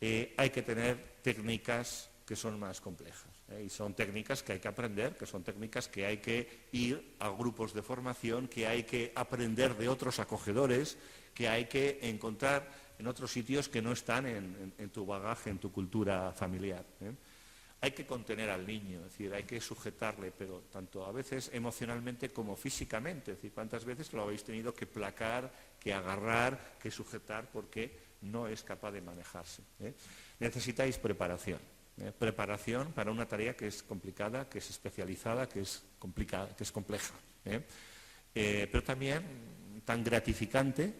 Hay que tener técnicas que son más complejas, y son técnicas que hay que aprender, que son técnicas que hay que ir a grupos de formación, que hay que aprender de otros acogedores, que hay que encontrar en otros sitios que no están en tu bagaje, en tu cultura familiar, ¿eh? Hay que contener al niño, es decir, hay que sujetarle, pero tanto a veces emocionalmente como físicamente. Es decir, ¿cuántas veces lo habéis tenido que placar, que agarrar, que sujetar porque no es capaz de manejarse, ¿eh? Necesitáis preparación. Preparación para una tarea que es complicada, que es especializada, que es complicada, que es compleja, pero también tan gratificante,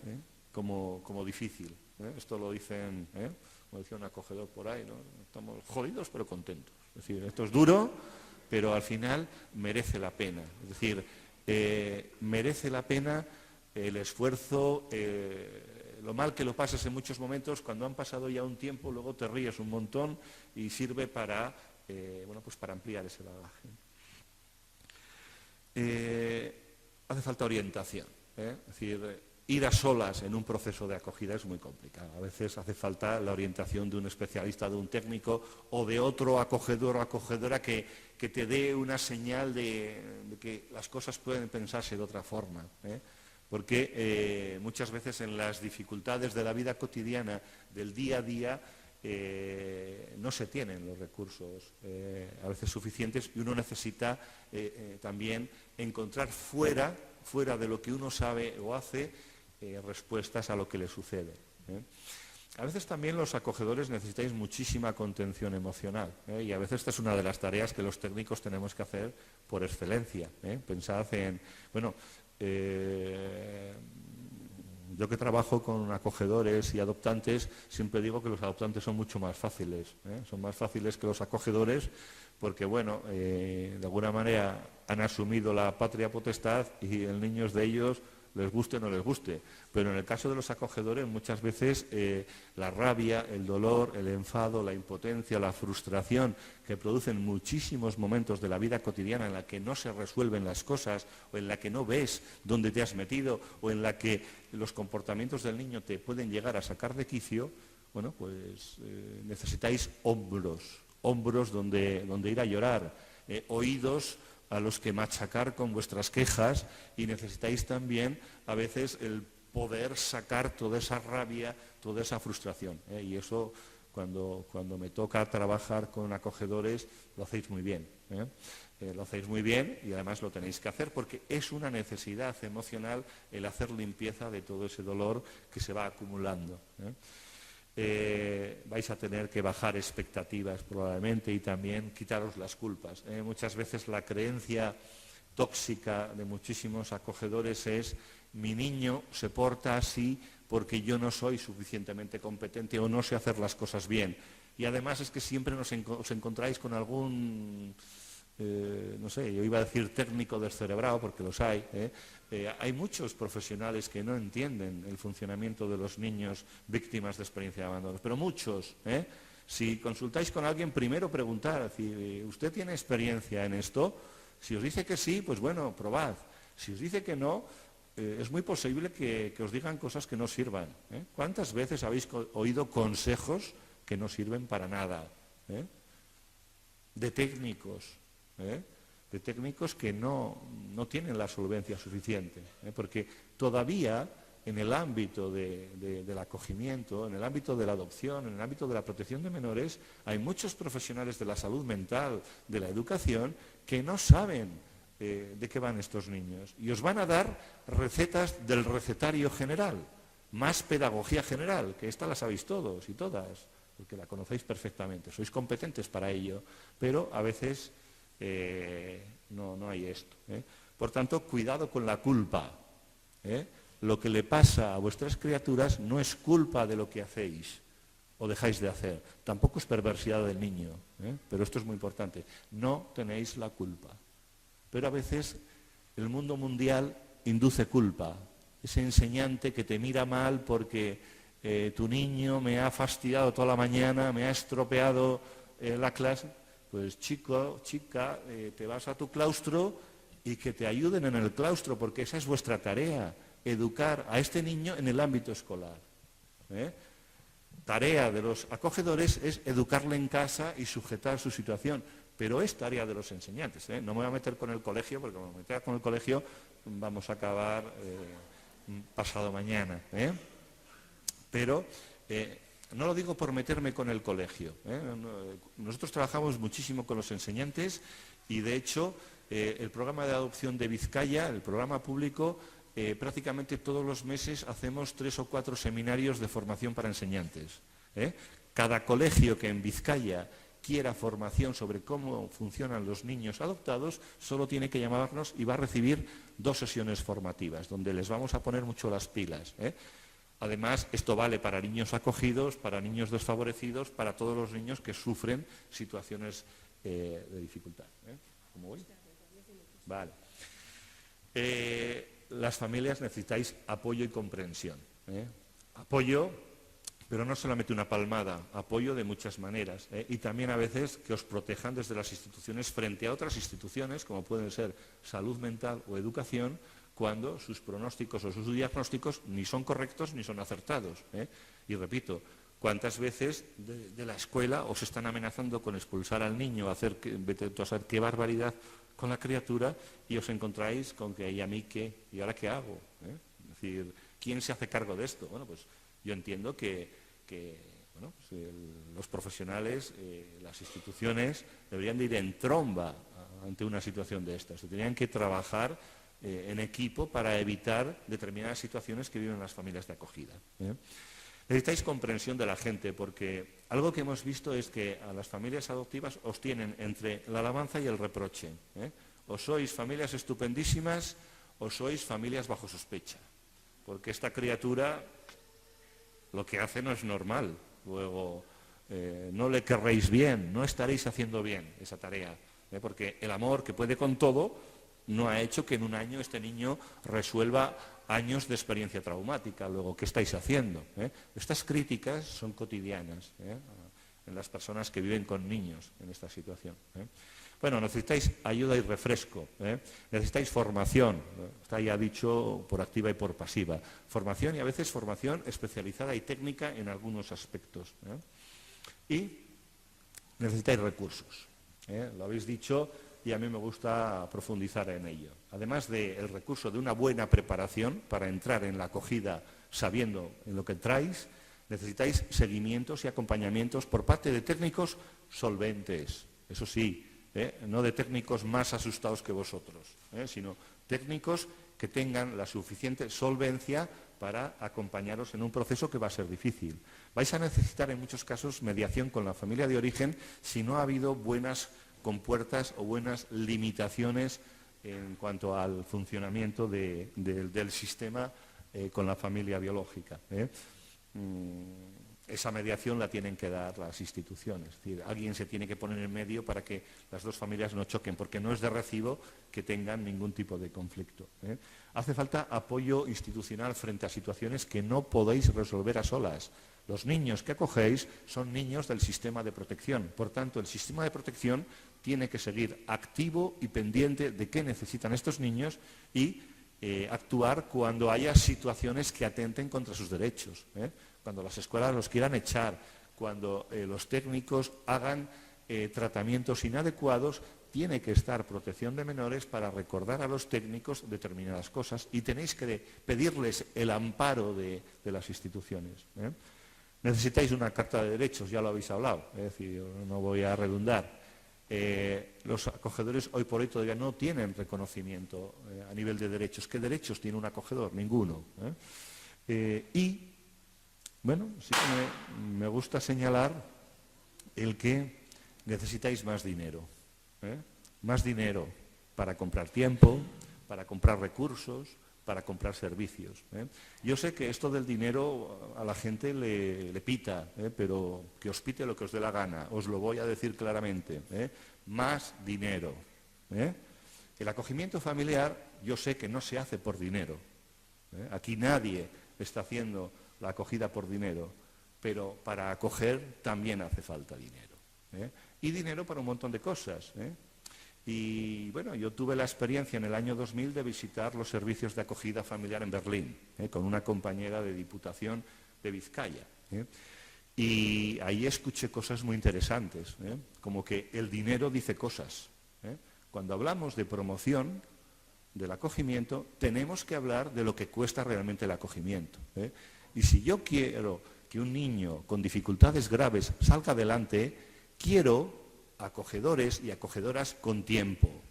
como difícil, Esto lo dicen, como decía un acogedor por ahí, ¿no? Estamos jodidos pero contentos. Es decir, esto es duro, pero al final merece la pena. Es decir, merece la pena el esfuerzo, lo mal que lo pasas en muchos momentos, cuando han pasado ya un tiempo, luego te ríes un montón y sirve para, pues para ampliar ese bagaje. Hace falta orientación, Es decir, ir a solas en un proceso de acogida es muy complicado. A veces hace falta la orientación de un especialista, de un técnico o de otro acogedor o acogedora que te dé una señal de que las cosas pueden pensarse de otra forma, Porque muchas veces en las dificultades de la vida cotidiana, del día a día, no se tienen los recursos a veces suficientes y uno necesita también encontrar fuera de lo que uno sabe o hace respuestas a lo que le sucede. A veces también los acogedores necesitáis muchísima contención emocional, y a veces esta es una de las tareas que los técnicos tenemos que hacer por excelencia. Pensad en, yo que trabajo con acogedores y adoptantes, siempre digo que los adoptantes son mucho más fáciles, son más fáciles que los acogedores porque, de alguna manera han asumido la patria potestad y el niño es de ellos, les guste o no les guste. Pero en el caso de los acogedores muchas veces la rabia, el dolor, el enfado, la impotencia, la frustración que producen muchísimos momentos de la vida cotidiana en la que no se resuelven las cosas o en la que no ves dónde te has metido o en la que los comportamientos del niño te pueden llegar a sacar de quicio, necesitáis hombros donde ir a llorar, oídos a los que machacar con vuestras quejas y necesitáis también a veces el poder sacar toda esa rabia, toda esa frustración, Y eso cuando me toca trabajar con acogedores lo hacéis muy bien, Lo hacéis muy bien y además lo tenéis que hacer porque es una necesidad emocional el hacer limpieza de todo ese dolor que se va acumulando, vais a tener que bajar expectativas probablemente y también quitaros las culpas. Muchas veces la creencia tóxica de muchísimos acogedores es mi niño se porta así porque yo no soy suficientemente competente o no sé hacer las cosas bien. Y además es que siempre os encontráis con algún, no sé, yo iba a decir técnico descerebrado, porque los hay. Hay muchos profesionales que no entienden el funcionamiento de los niños víctimas de experiencia de abandono, pero muchos. Si consultáis con alguien, primero preguntad, si usted tiene experiencia en esto, si os dice que sí, pues bueno, probad. Si os dice que no, es muy posible que os digan cosas que no sirvan. ¿Cuántas veces habéis oído consejos que no sirven para nada? De técnicos que no tienen la solvencia suficiente, porque todavía en el ámbito del acogimiento, en el ámbito de la adopción, en el ámbito de la protección de menores, hay muchos profesionales de la salud mental, de la educación, que no saben de qué van estos niños. Y os van a dar recetas del recetario general, más pedagogía general, que esta la sabéis todos y todas, porque la conocéis perfectamente, sois competentes para ello, pero a veces no hay esto. Por tanto, cuidado con la culpa. Lo que le pasa a vuestras criaturas no es culpa de lo que hacéis o dejáis de hacer. Tampoco es perversidad del niño, pero esto es muy importante. No tenéis la culpa. Pero a veces el mundo mundial induce culpa. Ese enseñante que te mira mal porque tu niño me ha fastidiado toda la mañana, me ha estropeado la clase, pues chico, chica, te vas a tu claustro y que te ayuden en el claustro, porque esa es vuestra tarea. Educar a este niño en el ámbito escolar. Tarea de los acogedores es educarle en casa y sujetar su situación, pero es tarea de los enseñantes. No me voy a meter con el colegio, porque cuando me meta con el colegio vamos a acabar pasado mañana. Pero no lo digo por meterme con el colegio. Nosotros trabajamos muchísimo con los enseñantes y, de hecho, el programa de adopción de Vizcaya, el programa público, prácticamente todos los meses hacemos 3 o 4 seminarios de formación para enseñantes. Cada colegio que en Vizcaya quiera formación sobre cómo funcionan los niños adoptados, solo tiene que llamarnos y va a recibir 2 sesiones formativas, donde les vamos a poner mucho las pilas. Además, esto vale para niños acogidos, para niños desfavorecidos, para todos los niños que sufren situaciones de dificultad. ¿Cómo voy? Vale. Las familias necesitáis apoyo y comprensión. Apoyo, pero no solamente una palmada, apoyo de muchas maneras. Y también a veces que os protejan desde las instituciones frente a otras instituciones, como pueden ser salud mental o educación, cuando sus pronósticos o sus diagnósticos ni son correctos ni son acertados. Y repito, ¿cuántas veces de la escuela os están amenazando con expulsar al niño, vete tú a saber qué barbaridad con la criatura, y os encontráis con que, ¿y a mí qué? ¿Y ahora qué hago? Es decir, ¿quién se hace cargo de esto? Bueno, pues yo entiendo que los profesionales, las instituciones, deberían de ir en tromba ante una situación de estas. Se tendrían que trabajar en equipo para evitar determinadas situaciones que viven las familias de acogida. Necesitáis comprensión de la gente, porque algo que hemos visto es que a las familias adoptivas os tienen entre la alabanza y el reproche. O sois familias estupendísimas o sois familias bajo sospecha, porque esta criatura lo que hace no es normal. Luego, no le querréis bien, no estaréis haciendo bien esa tarea, porque el amor, que puede con todo, no ha hecho que en un año este niño resuelva años de experiencia traumática. Luego, ¿qué estáis haciendo? Estas críticas son cotidianas en las personas que viven con niños en esta situación. Bueno, necesitáis ayuda y refresco, necesitáis formación, está ya dicho por activa y por pasiva. Formación, y a veces formación especializada y técnica en algunos aspectos. Y necesitáis recursos. Lo habéis dicho y a mí me gusta profundizar en ello. Además del recurso de una buena preparación para entrar en la acogida sabiendo en lo que entráis, necesitáis seguimientos y acompañamientos por parte de técnicos solventes, eso sí, no de técnicos más asustados que vosotros, sino técnicos que tengan la suficiente solvencia para acompañaros en un proceso que va a ser difícil. Vais a necesitar en muchos casos mediación con la familia de origen si no ha habido buenas compuertas o buenas limitaciones en cuanto al funcionamiento del sistema con la familia biológica. Esa mediación la tienen que dar las instituciones. Es decir, alguien se tiene que poner en medio para que las dos familias no choquen, porque no es de recibo que tengan ningún tipo de conflicto. Hace falta apoyo institucional frente a situaciones que no podéis resolver a solas. Los niños que acogéis son niños del sistema de protección. Por tanto, el sistema de protección tiene que seguir activo y pendiente de qué necesitan estos niños y actuar cuando haya situaciones que atenten contra sus derechos. Cuando las escuelas los quieran echar, cuando los técnicos hagan tratamientos inadecuados, tiene que estar protección de menores para recordar a los técnicos determinadas cosas y tenéis que pedirles el amparo de las instituciones. Necesitáis una carta de derechos, ya lo habéis hablado, es decir, no voy a redundar. Los acogedores hoy por hoy todavía no tienen reconocimiento a nivel de derechos. ¿Qué derechos tiene un acogedor? Ninguno. Y, bueno, sí que me gusta señalar el que necesitáis más dinero. Más dinero para comprar tiempo, para comprar recursos, para comprar servicios. Yo sé que esto del dinero a la gente le pita, pero que os pite lo que os dé la gana, os lo voy a decir claramente. Más dinero. El acogimiento familiar yo sé que no se hace por dinero. Aquí nadie está haciendo la acogida por dinero, pero para acoger también hace falta dinero. Y dinero para un montón de cosas. Y bueno, yo tuve la experiencia en el año 2000 de visitar los servicios de acogida familiar en Berlín, con una compañera de Diputación de Vizcaya. Y ahí escuché cosas muy interesantes, como que el dinero dice cosas. Cuando hablamos de promoción del acogimiento, tenemos que hablar de lo que cuesta realmente el acogimiento. Y si yo quiero que un niño con dificultades graves salga adelante, quiero acogedores y acogedoras con tiempo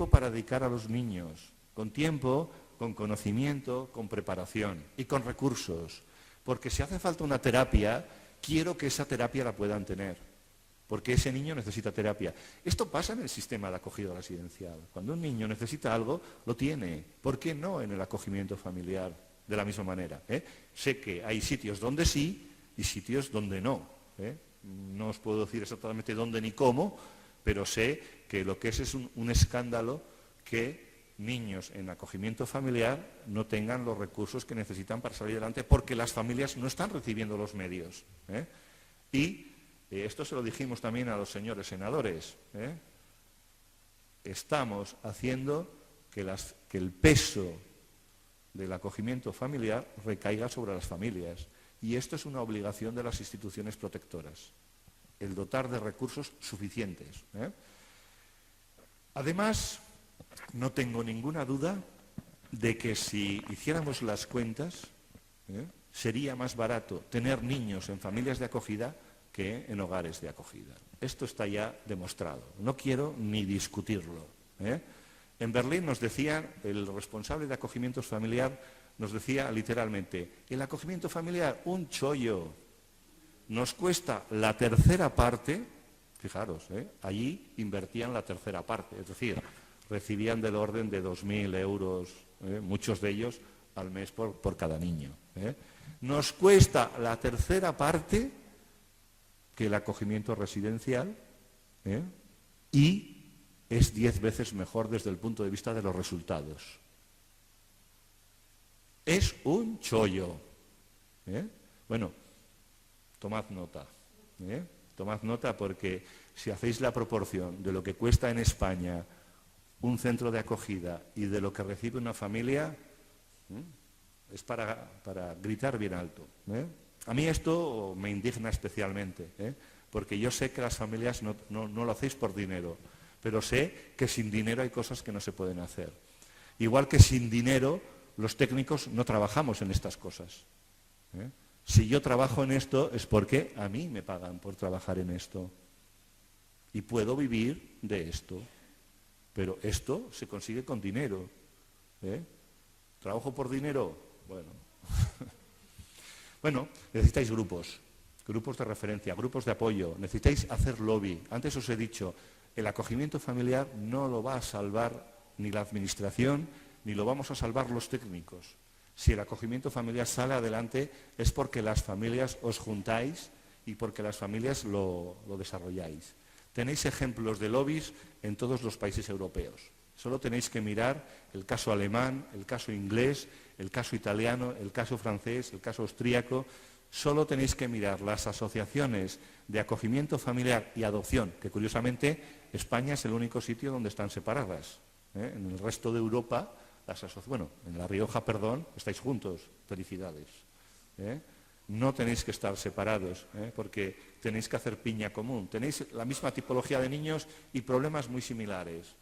para dedicar a los niños, con tiempo, con conocimiento, con preparación y con recursos, porque si hace falta una terapia, quiero que esa terapia la puedan tener, porque ese niño necesita terapia. Esto pasa en el sistema de acogida residencial. Cuando un niño necesita algo, lo tiene. ¿Por qué no en el acogimiento familiar de la misma manera? Sé que hay sitios donde sí y sitios donde no. No os puedo decir exactamente dónde ni cómo, pero sé que lo que es un escándalo que niños en acogimiento familiar no tengan los recursos que necesitan para salir adelante porque las familias no están recibiendo los medios. Y esto se lo dijimos también a los señores senadores. Estamos haciendo que el peso del acogimiento familiar recaiga sobre las familias. Y esto es una obligación de las instituciones protectoras, el dotar de recursos suficientes. Además, no tengo ninguna duda de que si hiciéramos las cuentas, sería más barato tener niños en familias de acogida que en hogares de acogida. Esto está ya demostrado. No quiero ni discutirlo. En Berlín nos decía el responsable de acogimiento familiar, nos decía literalmente, el acogimiento familiar, un chollo, nos cuesta la tercera parte, fijaros, allí invertían la tercera parte, es decir, recibían del orden de 2.000 euros, muchos de ellos al mes por cada niño. Nos cuesta la tercera parte que el acogimiento residencial y es 10 veces mejor desde el punto de vista de los resultados. Es un chollo. Bueno, tomad nota. Tomad nota porque si hacéis la proporción de lo que cuesta en España un centro de acogida y de lo que recibe una familia, es para gritar bien alto. A mí esto me indigna especialmente, porque yo sé que las familias no lo hacéis por dinero, pero sé que sin dinero hay cosas que no se pueden hacer. Igual que sin dinero los técnicos no trabajamos en estas cosas. Si yo trabajo en esto es porque a mí me pagan por trabajar en esto. Y puedo vivir de esto. Pero esto se consigue con dinero. ¿Trabajo por dinero? Bueno. Bueno, necesitáis grupos de referencia, grupos de apoyo. Necesitáis hacer lobby. Antes os he dicho, el acogimiento familiar no lo va a salvar ni la administración ni lo vamos a salvar los técnicos. Si el acogimiento familiar sale adelante es porque las familias os juntáis y porque las familias lo desarrolláis. Tenéis ejemplos de lobbies en todos los países europeos. Solo tenéis que mirar el caso alemán, el caso inglés, el caso italiano, el caso francés, el caso austríaco. Solo tenéis que mirar las asociaciones de acogimiento familiar y adopción, que curiosamente España es el único sitio donde están separadas. En el resto de Europa, en La Rioja, estáis juntos. Felicidades. No tenéis que estar separados, porque tenéis que hacer piña común. Tenéis la misma tipología de niños y problemas muy similares.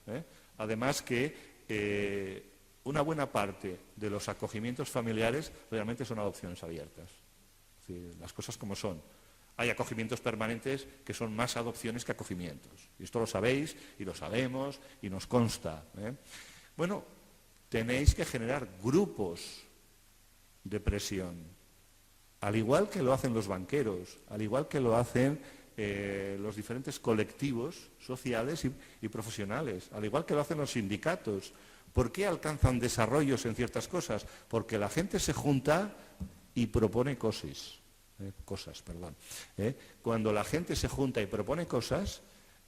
Además que una buena parte de los acogimientos familiares realmente son adopciones abiertas. Es decir, las cosas como son. Hay acogimientos permanentes que son más adopciones que acogimientos. Y esto lo sabéis y lo sabemos y nos consta. Bueno, tenéis que generar grupos de presión. Al igual que lo hacen los banqueros, al igual que lo hacen los diferentes colectivos sociales y profesionales, al igual que lo hacen los sindicatos. ¿Por qué alcanzan desarrollos en ciertas cosas? Porque la gente se junta y propone cosas. Cuando la gente se junta y propone cosas,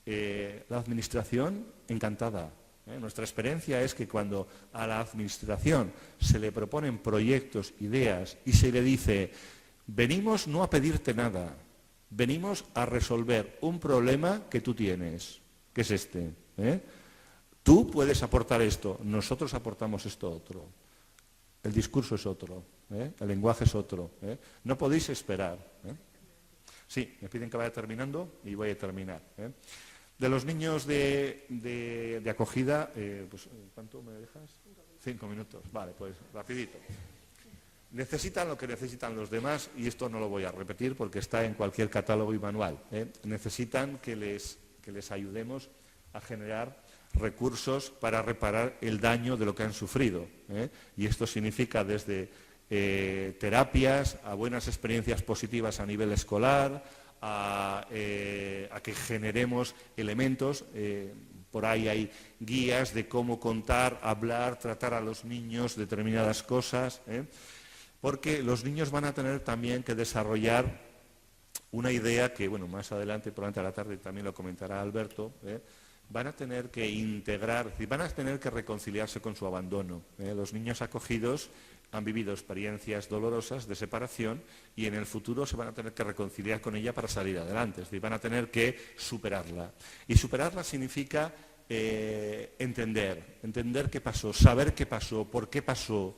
la administración encantada. Nuestra experiencia es que cuando a la administración se le proponen proyectos, ideas y se le dice: venimos no a pedirte nada, venimos a resolver un problema que tú tienes, que es este. Tú puedes aportar esto, nosotros aportamos esto otro. El discurso es otro, el lenguaje es otro. No podéis esperar. Sí, me piden que vaya terminando y voy a terminar. De los niños de acogida, pues, ¿cuánto me dejas? 5 minutos. Vale, pues rapidito. Necesitan lo que necesitan los demás, y esto no lo voy a repetir porque está en cualquier catálogo y manual. Necesitan que les ayudemos a generar recursos para reparar el daño de lo que han sufrido. Y esto significa desde terapias, a buenas experiencias positivas a nivel escolar, a que generemos elementos. Por ahí hay guías de cómo contar, hablar, tratar a los niños determinadas cosas. Porque los niños van a tener también que desarrollar una idea que, bueno, más adelante, probablemente a la tarde también lo comentará Alberto, van a tener que integrar, van a tener que reconciliarse con su abandono. Los niños acogidos han vivido experiencias dolorosas de separación y en el futuro se van a tener que reconciliar con ella para salir adelante, es decir, van a tener que superarla. Y superarla significa entender qué pasó, saber qué pasó, por qué pasó.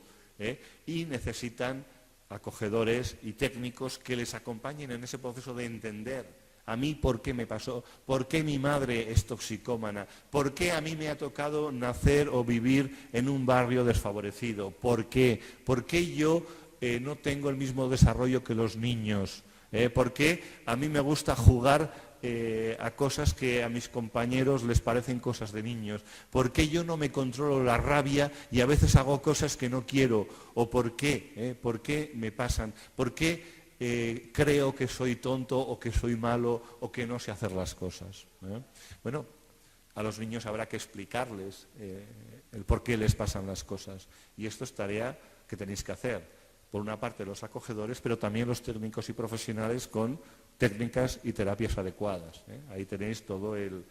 Y necesitan acogedores y técnicos que les acompañen en ese proceso de entender a mí por qué me pasó, por qué mi madre es toxicómana, por qué a mí me ha tocado nacer o vivir en un barrio desfavorecido, por qué yo no tengo el mismo desarrollo que los niños, por qué a mí me gusta jugar a cosas que a mis compañeros les parecen cosas de niños, por qué yo no me controlo la rabia y a veces hago cosas que no quiero, o por qué me pasan, por qué creo que soy tonto o que soy malo o que no sé hacer las cosas. Bueno, a los niños habrá que explicarles el por qué les pasan las cosas, y esto es tarea que tenéis que hacer. Por una parte los acogedores, pero también los técnicos y profesionales con técnicas y terapias adecuadas. Ahí tenéis todo el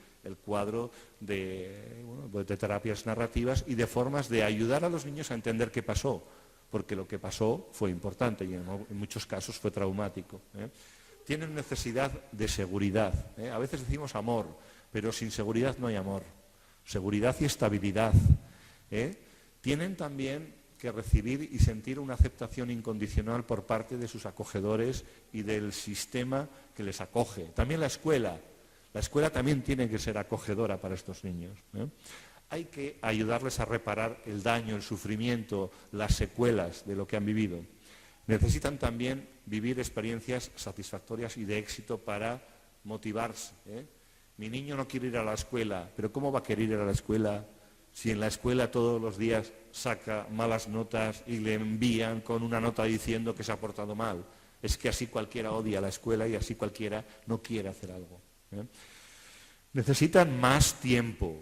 cuadro de terapias narrativas y de formas de ayudar a los niños a entender qué pasó, porque lo que pasó fue importante y en muchos casos fue traumático. Tienen necesidad de seguridad. A veces decimos amor, pero sin seguridad no hay amor. Seguridad y estabilidad. Tienen también que recibir y sentir una aceptación incondicional por parte de sus acogedores y del sistema que les acoge. También la escuela también tiene que ser acogedora para estos niños. Hay que ayudarles a reparar el daño, el sufrimiento, las secuelas de lo que han vivido. Necesitan también vivir experiencias satisfactorias y de éxito para motivarse. Mi niño no quiere ir a la escuela, pero ¿cómo va a querer ir a la escuela si en la escuela todos los días saca malas notas y le envían con una nota diciendo que se ha portado mal? Es que así cualquiera odia la escuela y así cualquiera no quiere hacer algo. Necesitan más tiempo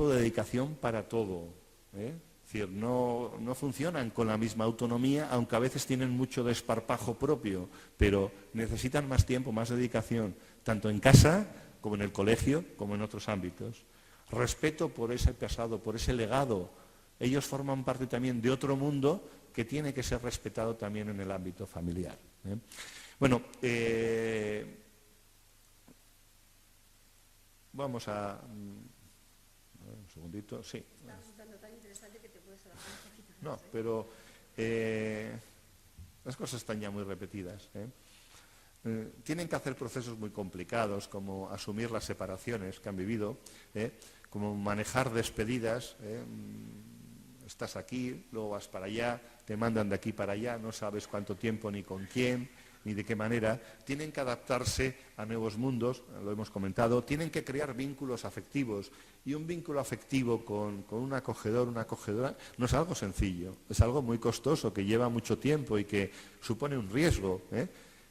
de dedicación para todo. Es decir, no funcionan con la misma autonomía, aunque a veces tienen mucho desparpajo propio, pero necesitan más tiempo, más dedicación, tanto en casa como en el colegio, como en otros ámbitos. Respeto por ese pasado, por ese legado. Ellos forman parte también de otro mundo que tiene que ser respetado también en el ámbito familiar. Bueno, vamos a... un segundito, sí. Está resultando tan interesante que te puedes hablar un poquito más. No, pero las cosas están ya muy repetidas. Tienen que hacer procesos muy complicados, como asumir las separaciones que han vivido, como manejar despedidas. Estás aquí, luego vas para allá, te mandan de aquí para allá, no sabes cuánto tiempo ni con quién, ni de qué manera. Tienen que adaptarse a nuevos mundos, lo hemos comentado, tienen que crear vínculos afectivos. Y un vínculo afectivo con un acogedor, una acogedora, no es algo sencillo, es algo muy costoso, que lleva mucho tiempo y que supone un riesgo.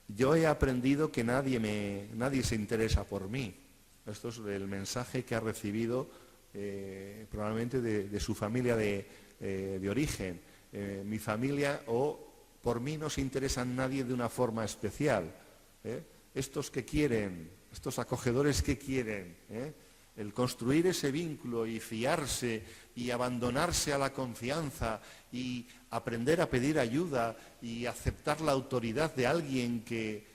Yo he aprendido que nadie se interesa por mí. Esto es el mensaje que ha recibido probablemente de su familia de origen. Mi familia o por mí no se interesa nadie de una forma especial. Estos que quieren, estos acogedores que quieren, el construir ese vínculo y fiarse y abandonarse a la confianza y aprender a pedir ayuda y aceptar la autoridad de alguien que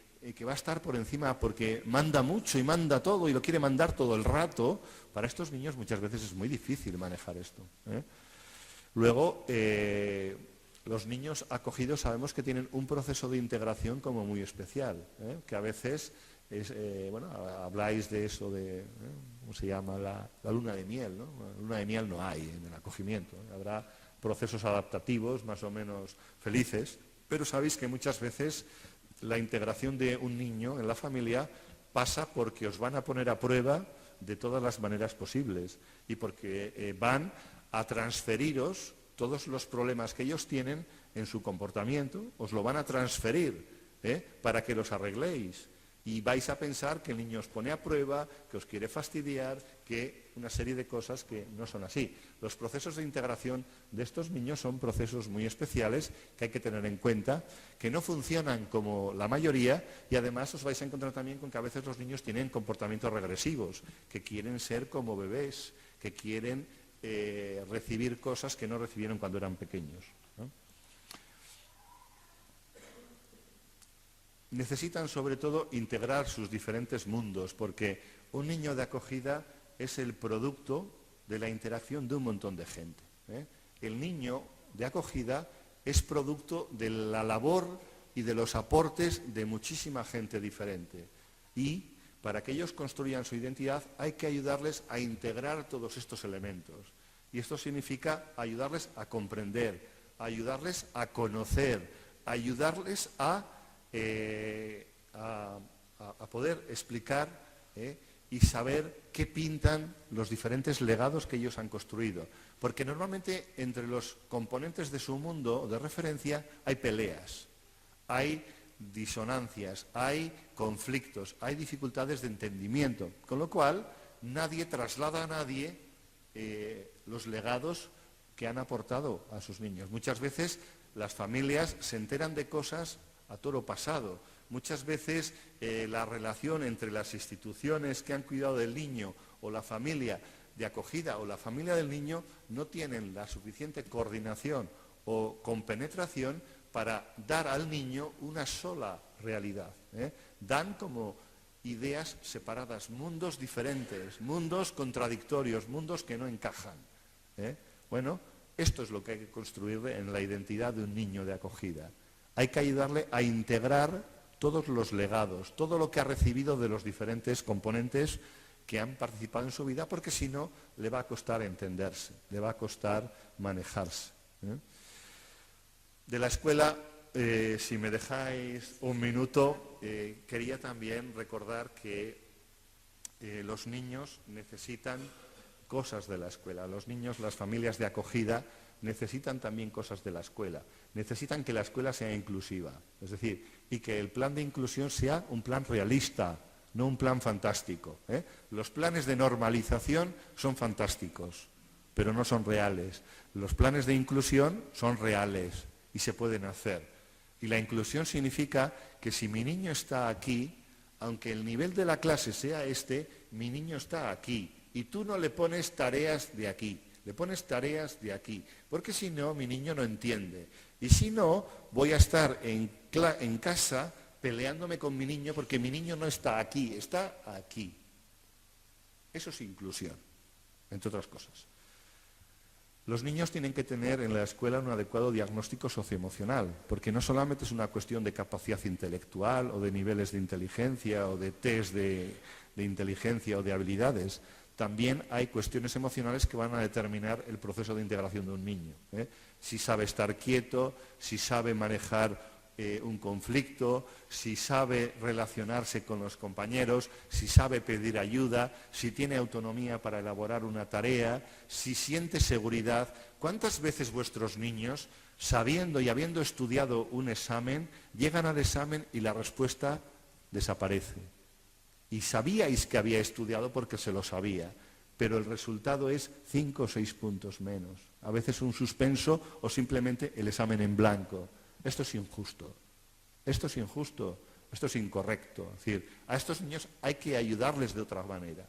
va a estar por encima porque manda mucho y manda todo y lo quiere mandar todo el rato, para estos niños muchas veces es muy difícil manejar esto. Luego, los niños acogidos sabemos que tienen un proceso de integración como muy especial, que a veces, habláis de eso de, ¿cómo se llama? La luna de miel, ¿no? La luna de miel no hay en el acogimiento, habrá procesos adaptativos más o menos felices, pero sabéis que muchas veces la integración de un niño en la familia pasa porque os van a poner a prueba de todas las maneras posibles y porque van a transferiros todos los problemas que ellos tienen en su comportamiento, os lo van a transferir para que los arregléis. Y vais a pensar que el niño os pone a prueba, que os quiere fastidiar, que una serie de cosas que no son así. Los procesos de integración de estos niños son procesos muy especiales que hay que tener en cuenta, que no funcionan como la mayoría y además os vais a encontrar también con que a veces los niños tienen comportamientos regresivos, que quieren ser como bebés, que quieren recibir cosas que no recibieron cuando eran pequeños, ¿no? Necesitan sobre todo integrar sus diferentes mundos, porque un niño de acogida es el producto de la interacción de un montón de gente. El niño de acogida es producto de la labor y de los aportes de muchísima gente diferente. Y para que ellos construyan su identidad hay que ayudarles a integrar todos estos elementos. Y esto significa ayudarles a comprender, ayudarles a conocer, ayudarles a poder explicar y saber qué pintan los diferentes legados que ellos han construido. Porque normalmente entre los componentes de su mundo de referencia hay peleas, hay disonancias, hay conflictos, hay dificultades de entendimiento, con lo cual nadie traslada a nadie los legados que han aportado a sus niños. Muchas veces las familias se enteran de cosas a toro pasado. Muchas veces la relación entre las instituciones que han cuidado del niño o la familia de acogida o la familia del niño no tienen la suficiente coordinación o compenetración para dar al niño una sola realidad. Dan como ideas separadas, mundos diferentes, mundos contradictorios, mundos que no encajan. Bueno, esto es lo que hay que construir en la identidad de un niño de acogida. Hay que ayudarle a integrar todos los legados, todo lo que ha recibido de los diferentes componentes que han participado en su vida, porque si no, le va a costar entenderse, le va a costar manejarse. De la escuela, si me dejáis un minuto, quería también recordar que los niños necesitan cosas de la escuela. Los niños, las familias de acogida, necesitan también cosas de la escuela. Necesitan que la escuela sea inclusiva, es decir, y que el plan de inclusión sea un plan realista, no un plan fantástico. Los planes de normalización son fantásticos, pero no son reales. Los planes de inclusión son reales y se pueden hacer. Y la inclusión significa que si mi niño está aquí, aunque el nivel de la clase sea mi niño está aquí. Y tú no le pones tareas de aquí, le pones tareas de aquí. Porque si no, mi niño no entiende. Y si no, voy a estar en casa peleándome con mi niño porque mi niño no está aquí, está aquí. Eso es inclusión, entre otras cosas. Los niños tienen que tener en la escuela un adecuado diagnóstico socioemocional, porque no solamente es una cuestión de capacidad intelectual o de niveles de inteligencia o de test de inteligencia o de habilidades, también hay cuestiones emocionales que van a determinar el proceso de integración de un niño. Si sabe estar quieto, si sabe manejar un conflicto, si sabe relacionarse con los compañeros, si sabe pedir ayuda, si tiene autonomía para elaborar una tarea, si siente seguridad. ¿Cuántas veces vuestros niños, sabiendo y habiendo estudiado un examen, llegan al examen y la respuesta desaparece? Y sabíais que había estudiado porque se lo sabía, pero el resultado es 5 o 6 puntos menos. A veces un suspenso o simplemente el examen en blanco. Esto es injusto, esto es injusto, esto es incorrecto. Es decir, a estos niños hay que ayudarles de otra manera,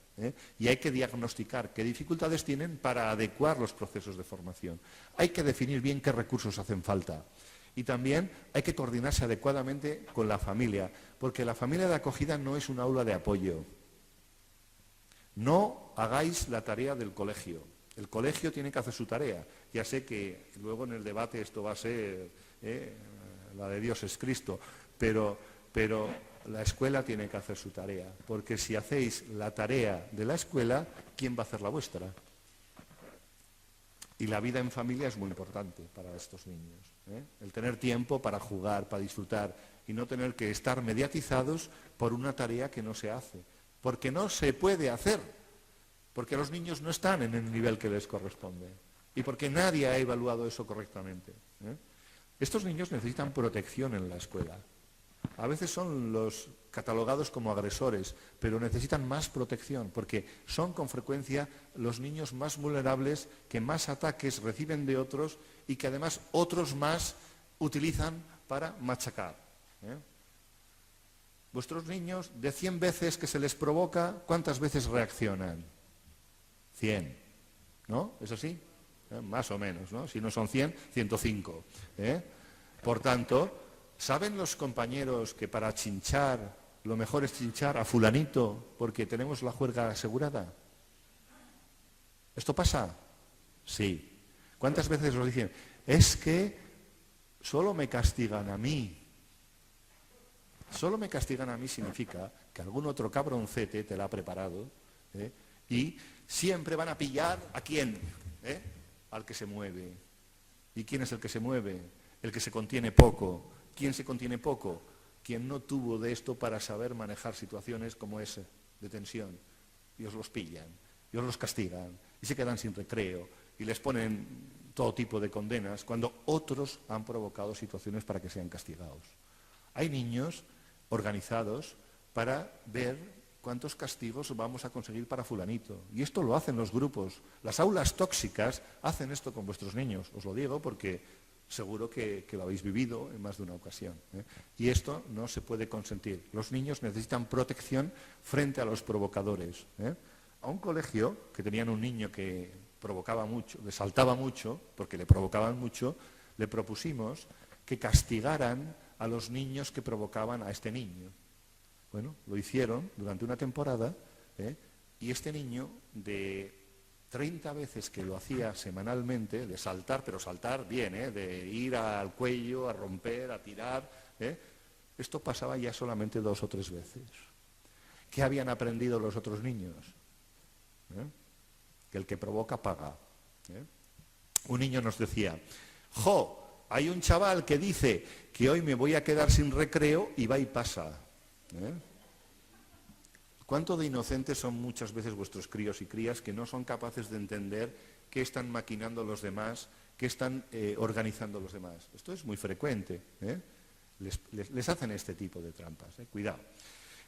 y hay que diagnosticar qué dificultades tienen para adecuar los procesos de formación. Hay que definir bien qué recursos hacen falta. Y también hay que coordinarse adecuadamente con la familia, porque la familia de acogida no es un aula de apoyo. No hagáis la tarea del colegio. El colegio tiene que hacer su tarea. Ya sé que luego en el debate esto va a ser la de Dios es Cristo, pero la escuela tiene que hacer su tarea, porque si hacéis la tarea de la escuela, ¿quién va a hacer la vuestra? Y la vida en familia es muy importante para estos niños. El tener tiempo para jugar, para disfrutar, y no tener que estar mediatizados por una tarea que no se hace, porque no se puede hacer, porque los niños no están en el nivel que les corresponde, y porque nadie ha evaluado eso correctamente. Estos niños necesitan protección en la escuela. A veces son los catalogados como agresores, pero necesitan más protección, porque son con frecuencia los niños más vulnerables que más ataques reciben de otros y que además otros más utilizan para machacar. Vuestros niños, de 100 veces que se les provoca, ¿cuántas veces reaccionan? 100, ¿no? ¿Es así? Más o menos, ¿no? Si no son 100, 105. Por tanto, ¿saben los compañeros que para chinchar, lo mejor es chinchar a fulanito porque tenemos la juerga asegurada? ¿Esto pasa? Sí. ¿Cuántas veces os dicen? Es que solo me castigan a mí. Solo me castigan a mí significa que algún otro cabroncete te la ha preparado, y siempre van a pillar a quién, al que se mueve. ¿Y quién es el que se mueve? El que se contiene poco. ¿Quién se contiene poco? Quien no tuvo de esto para saber manejar situaciones como esa de tensión. Y os los pillan, y os los castigan, y se quedan sin recreo, y les ponen todo tipo de condenas, cuando otros han provocado situaciones para que sean castigados. Hay niños organizados para ver cuántos castigos vamos a conseguir para fulanito. Y esto lo hacen los grupos. Las aulas tóxicas hacen esto con vuestros niños. Os lo digo porque seguro que lo habéis vivido en más de una ocasión. Y esto no se puede consentir. Los niños necesitan protección frente a los provocadores. A un colegio que tenían un niño que provocaba mucho, le saltaba mucho, porque le provocaban mucho, le propusimos que castigaran a los niños que provocaban a este niño. Bueno, lo hicieron durante una temporada, y este niño, de 30 veces que lo hacía semanalmente, de saltar, pero saltar bien, de ir al cuello, a romper, a tirar, esto pasaba ya solamente 2 o 3 veces. ¿Qué habían aprendido los otros niños? Que el que provoca paga. Un niño nos decía, ¡jo! Hay un chaval que dice que hoy me voy a quedar sin recreo y va y pasa. ¿Cuánto de inocentes son muchas veces vuestros críos y crías que no son capaces de entender qué están maquinando los demás, qué están organizando los demás? Esto es muy frecuente. Les hacen este tipo de trampas. Cuidado.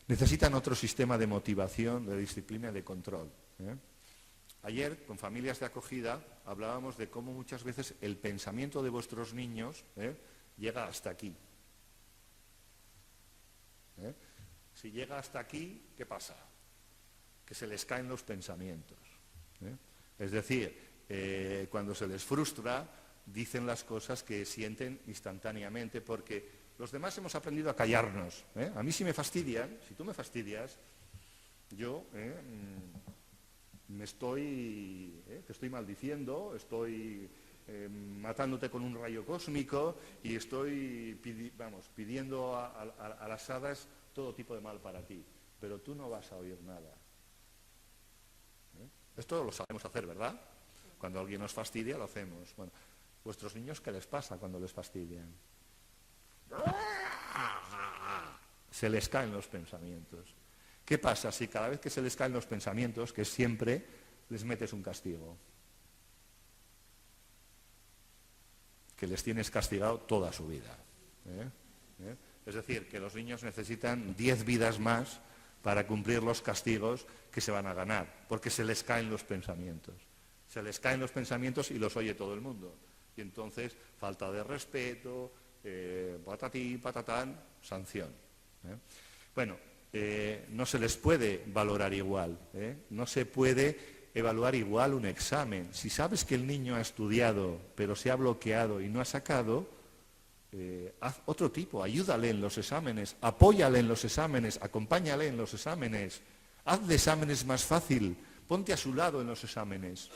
Necesitan otro sistema de motivación, de disciplina y de control. Ayer, con familias de acogida, hablábamos de cómo muchas veces el pensamiento de vuestros niños llega hasta aquí. Si llega hasta aquí, ¿qué pasa? Que se les caen los pensamientos. Es decir, cuando se les frustra, dicen las cosas que sienten instantáneamente, porque los demás hemos aprendido a callarnos. A mí si me fastidian, si tú me fastidias, yo te estoy maldiciendo, estoy matándote con un rayo cósmico y estoy pidiendo a las hadas todo tipo de mal para ti, pero tú no vas a oír nada. Esto lo sabemos hacer, ¿verdad? Cuando alguien nos fastidia, lo hacemos. Bueno, ¿vuestros niños qué les pasa cuando les fastidian? Se les caen los pensamientos. ¿Qué pasa si cada vez que se les caen los pensamientos, que siempre, les metes un castigo? Que les tienes castigado toda su vida. Es decir, que los niños necesitan 10 vidas más para cumplir los castigos que se van a ganar, porque se les caen los pensamientos. Se les caen los pensamientos y los oye todo el mundo. Y entonces, falta de respeto, patatín, patatán, sanción. Bueno, no se les puede valorar igual, no se puede evaluar igual un examen. Si sabes que el niño ha estudiado, pero se ha bloqueado y no ha sacado, haz otro tipo, ayúdale en los exámenes, apóyale en los exámenes, acompáñale en los exámenes, hazle exámenes más fácil, ponte a su lado en los exámenes.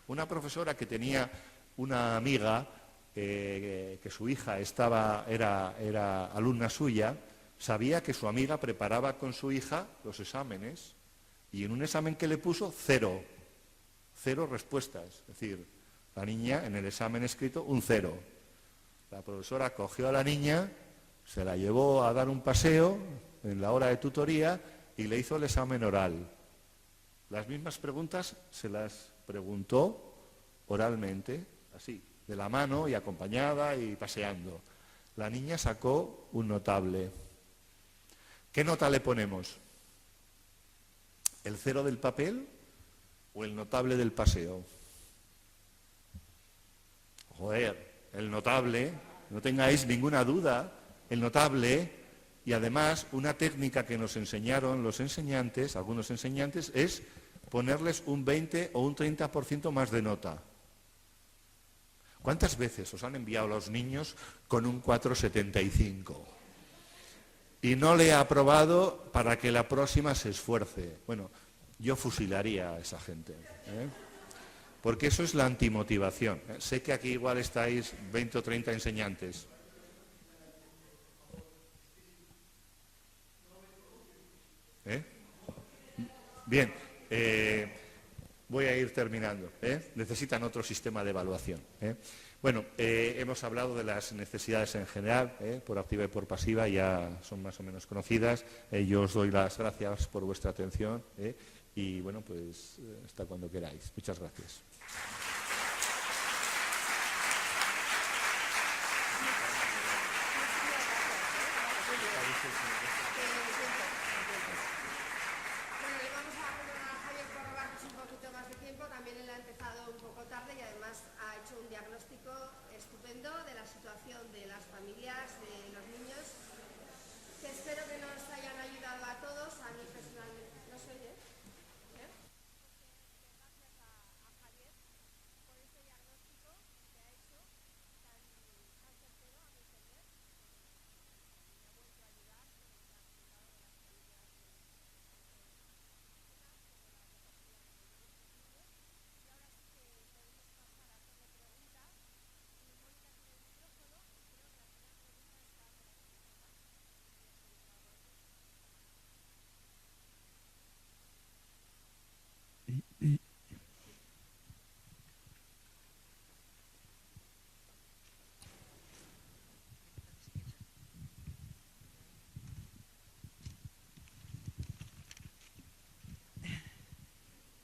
Una profesora que tenía una amiga, que su hija era alumna suya, sabía que su amiga preparaba con su hija los exámenes y en un examen que le puso, 0 respuestas. Es decir, la niña en el examen escrito un 0. La profesora cogió a la niña, se la llevó a dar un paseo en la hora de tutoría y le hizo el examen oral. Las mismas preguntas se las preguntó oralmente, así, de la mano y acompañada y paseando. La niña sacó un notable. ¿Qué nota le ponemos? ¿El 0 del papel o el notable del paseo? Joder, el notable, no tengáis ninguna duda, el notable, y además una técnica que nos enseñaron los enseñantes, algunos enseñantes, es ponerles un 20 o un 30% más de nota. ¿Cuántas veces os han enviado los niños con un 4,75? Y no le ha aprobado para que la próxima se esfuerce. Bueno, yo fusilaría a esa gente, porque eso es la antimotivación. Sé que aquí igual estáis 20 o 30 enseñantes. Bien, voy a ir terminando. Necesitan otro sistema de evaluación. Bueno, hemos hablado de las necesidades en general, por activa y por pasiva, ya son más o menos conocidas. Yo os doy las gracias por vuestra atención y bueno, pues hasta cuando queráis. Muchas gracias.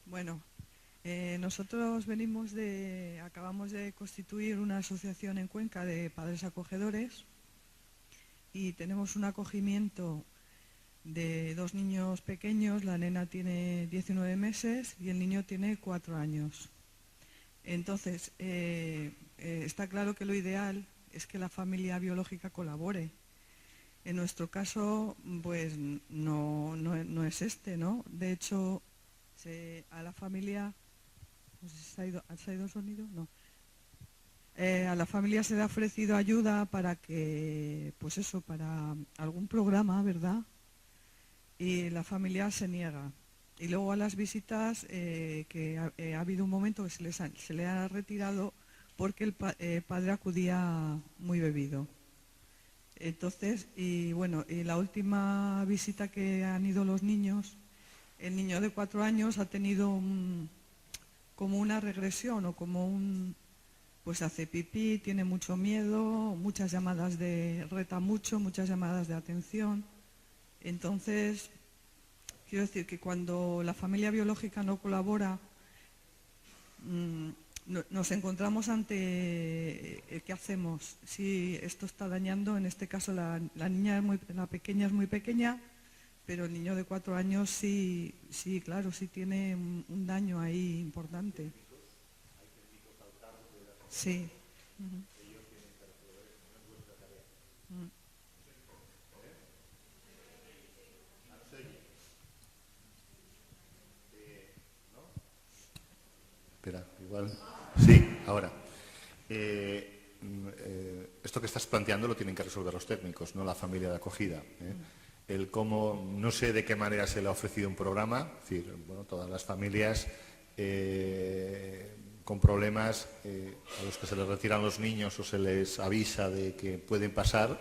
Bueno, nosotros acabamos de constituir una asociación en Cuenca de padres acogedores y tenemos un acogimiento de 2 niños pequeños. La nena tiene 19 meses y el niño tiene 4 años. Entonces, está claro que lo ideal es que la familia biológica colabore. En nuestro caso, pues no es este, ¿no? De hecho, a la familia... No sé si ¿se ha ido el sonido? No. A la familia se le ha ofrecido ayuda para que, pues eso, para algún programa, ¿verdad? Y la familia se niega. Y luego a las visitas, que ha habido un momento que se le ha retirado porque el padre acudía muy bebido. Entonces, y bueno, y la última visita que han ido los niños, el niño de 4 años ha tenido como una regresión o como pues hace pipí, tiene mucho miedo, muchas llamadas reta mucho, muchas llamadas de atención. Entonces, quiero decir que cuando la familia biológica no colabora, nos encontramos ante ¿qué hacemos? Si esto está dañando, en este caso la pequeña es muy pequeña, pero el niño de 4 años sí, claro, sí tiene un daño ahí importante. Sí. Espera, igual. Sí, ahora. Esto que estás planteando lo tienen que resolver los técnicos, no la familia de acogida. El cómo, no sé de qué manera se le ha ofrecido un programa, es decir, bueno, todas las familias con problemas a los que se les retiran los niños o se les avisa de que pueden pasar,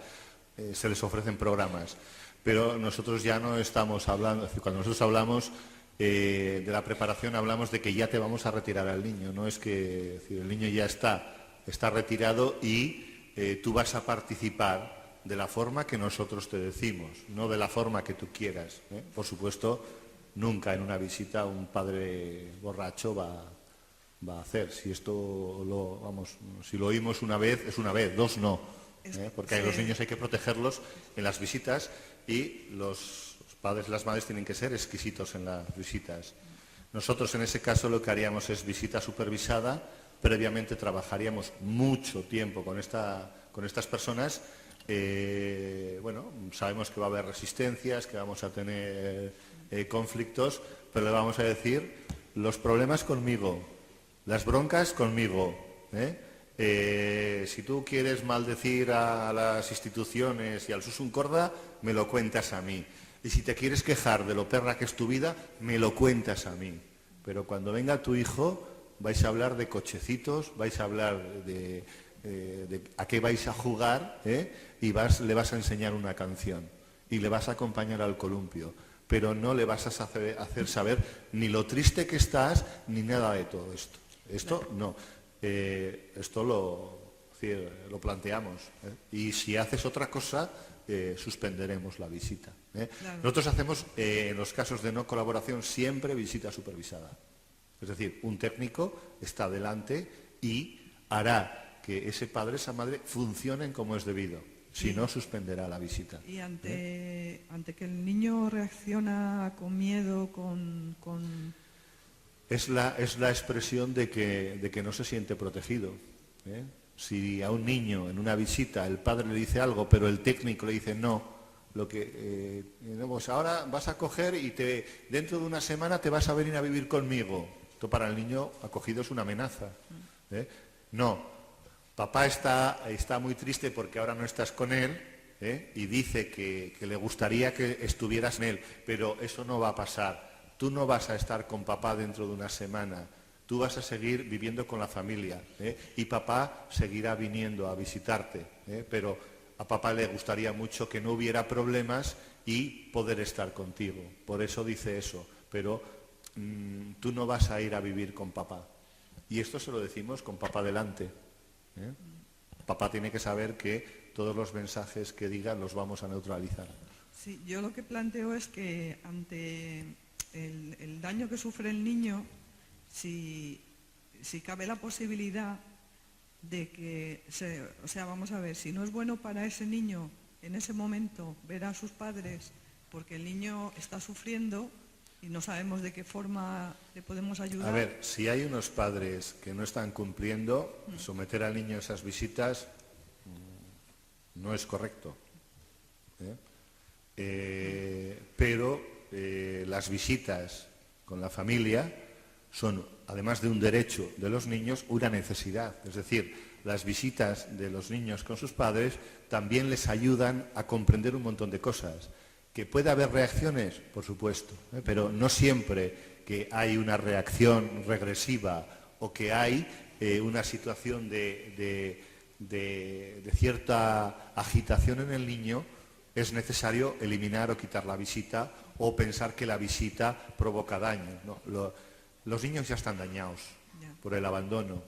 se les ofrecen programas. Pero nosotros ya no estamos hablando, es decir, cuando nosotros hablamos de la preparación, hablamos de que ya te vamos a retirar al niño, no es que es decir, el niño ya está retirado y tú vas a participar de la forma que nosotros te decimos, no de la forma que tú quieras. Por supuesto, nunca en una visita un padre borracho va a hacer. Si si lo oímos una vez, es una vez, 2 no. Porque a los niños hay que protegerlos en las visitas y los padres y las madres tienen que ser exquisitos en las visitas. Nosotros en ese caso lo que haríamos es visita supervisada. Previamente trabajaríamos mucho tiempo con estas personas. Bueno, sabemos que va a haber resistencias, que vamos a tener conflictos, pero le vamos a decir los problemas conmigo, las broncas conmigo. Si tú quieres maldecir a las instituciones y al Susun Corda, me lo cuentas a mí. Y si te quieres quejar de lo perra que es tu vida, me lo cuentas a mí. Pero cuando venga tu hijo, vais a hablar de cochecitos, vais a hablar de a qué vais a jugar, y le vas a enseñar una canción y le vas a acompañar al columpio, pero no le vas a hacer saber ni lo triste que estás ni nada de todo esto. Esto no. Esto lo planteamos. Y si haces otra cosa, suspenderemos la visita. Claro. Nosotros hacemos, en los casos de no colaboración, siempre visita supervisada. Es decir, un técnico está delante y hará que ese padre, esa madre, funcionen como es debido. Si no, suspenderá la visita. Y ante que el niño reacciona con miedo, Es la expresión de que no se siente protegido. Si a un niño en una visita el padre le dice algo, pero el técnico le dice no, pues ahora vas a coger y dentro de una semana te vas a venir a vivir conmigo. Esto para el niño acogido es una amenaza. No. Papá está muy triste porque ahora no estás con él, y dice que le gustaría que estuvieras con él, pero eso no va a pasar. Tú no vas a estar con papá dentro de una semana, tú vas a seguir viviendo con la familia, y papá seguirá viniendo a visitarte, pero a papá le gustaría mucho que no hubiera problemas y poder estar contigo. Por eso dice eso, pero tú no vas a ir a vivir con papá. Y esto se lo decimos con papá delante. Papá tiene que saber que todos los mensajes que digan los vamos a neutralizar. Sí, yo lo que planteo es que ante el daño que sufre el niño, si cabe la posibilidad de que, vamos a ver, si no es bueno para ese niño en ese momento ver a sus padres porque el niño está sufriendo y no sabemos de qué forma le podemos ayudar. A ver, si hay unos padres que no están cumpliendo, someter al niño a esas visitas no es correcto. Pero las visitas con la familia son, además de un derecho de los niños, una necesidad. Es decir, las visitas de los niños con sus padres también les ayudan a comprender un montón de cosas. ¿Que puede haber reacciones? Por supuesto, pero no siempre que hay una reacción regresiva o que hay una situación de cierta agitación en el niño, es necesario eliminar o quitar la visita o pensar que la visita provoca daño. No, los niños ya están dañados por el abandono,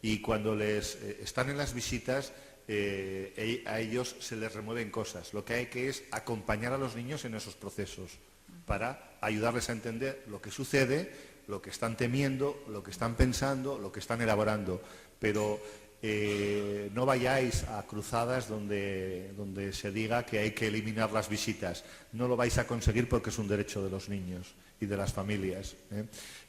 y cuando les están en las visitas, a ellos se les remueven cosas. Lo que hay que es acompañar a los niños en esos procesos para ayudarles a entender lo que sucede, lo que están temiendo, lo que están pensando, lo que están elaborando. Pero no vayáis a cruzadas donde se diga que hay que eliminar las visitas. No lo vais a conseguir porque es un derecho de los niños y de las familias.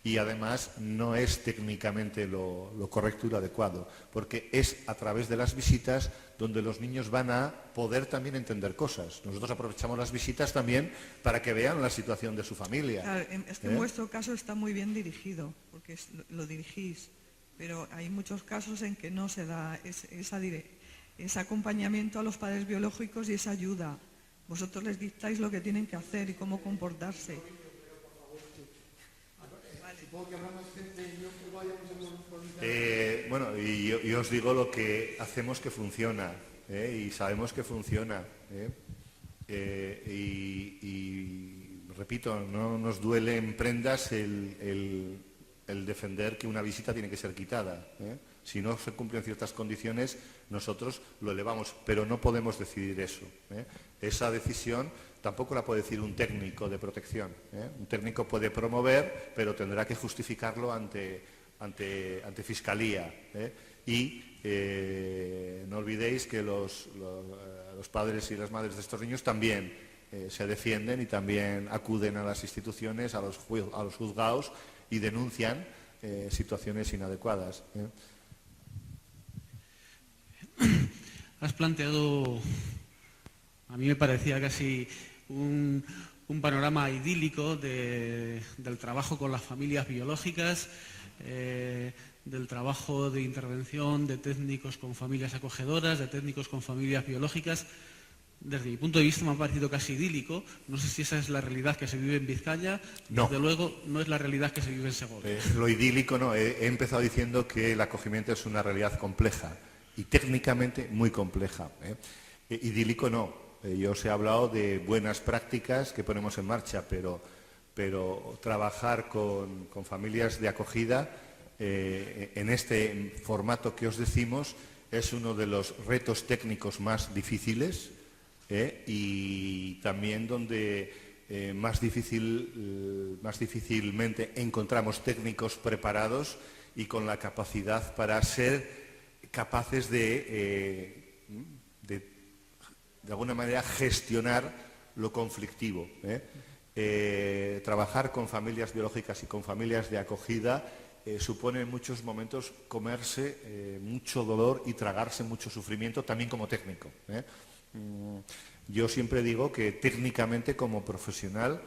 Y además no es técnicamente lo correcto y lo adecuado, porque es a través de las visitas donde los niños van a poder también entender cosas. Nosotros aprovechamos las visitas también para que vean la situación de su familia. Claro, es que en vuestro caso está muy bien dirigido, porque lo dirigís, pero hay muchos casos en que no se da ese acompañamiento a los padres biológicos y esa ayuda. Vosotros les dictáis lo que tienen que hacer y cómo comportarse. Bueno, y yo os digo lo que hacemos que funciona, y sabemos que funciona. Y repito, no nos duele en prendas el defender que una visita tiene que ser quitada. Si no se cumplen ciertas condiciones, nosotros lo elevamos, pero no podemos decidir eso. Esa decisión tampoco la puede decir un técnico de protección. Un técnico puede promover, pero tendrá que justificarlo ante Fiscalía. Y no olvidéis que los padres y las madres de estos niños también se defienden y también acuden a las instituciones, a los juzgados y denuncian situaciones inadecuadas. Has planteado, a mí me parecía casi un panorama idílico del trabajo con las familias biológicas, del trabajo de intervención de técnicos con familias acogedoras, de técnicos con familias biológicas. Desde mi punto de vista me ha parecido casi idílico. No sé si esa es la realidad que se vive en Vizcaya. No. Desde luego no es la realidad que se vive en Segovia. Lo idílico no. He empezado diciendo que el acogimiento es una realidad compleja y técnicamente muy compleja. Idílico no. Yo os he hablado de buenas prácticas que ponemos en marcha, pero trabajar con familias de acogida en este formato que os decimos es uno de los retos técnicos más difíciles, y también donde más difícilmente encontramos técnicos preparados y con la capacidad para ser capaces de alguna manera gestionar lo conflictivo. Trabajar con familias biológicas y con familias de acogida supone en muchos momentos comerse mucho dolor y tragarse mucho sufrimiento también como técnico. Yo siempre digo que técnicamente como profesional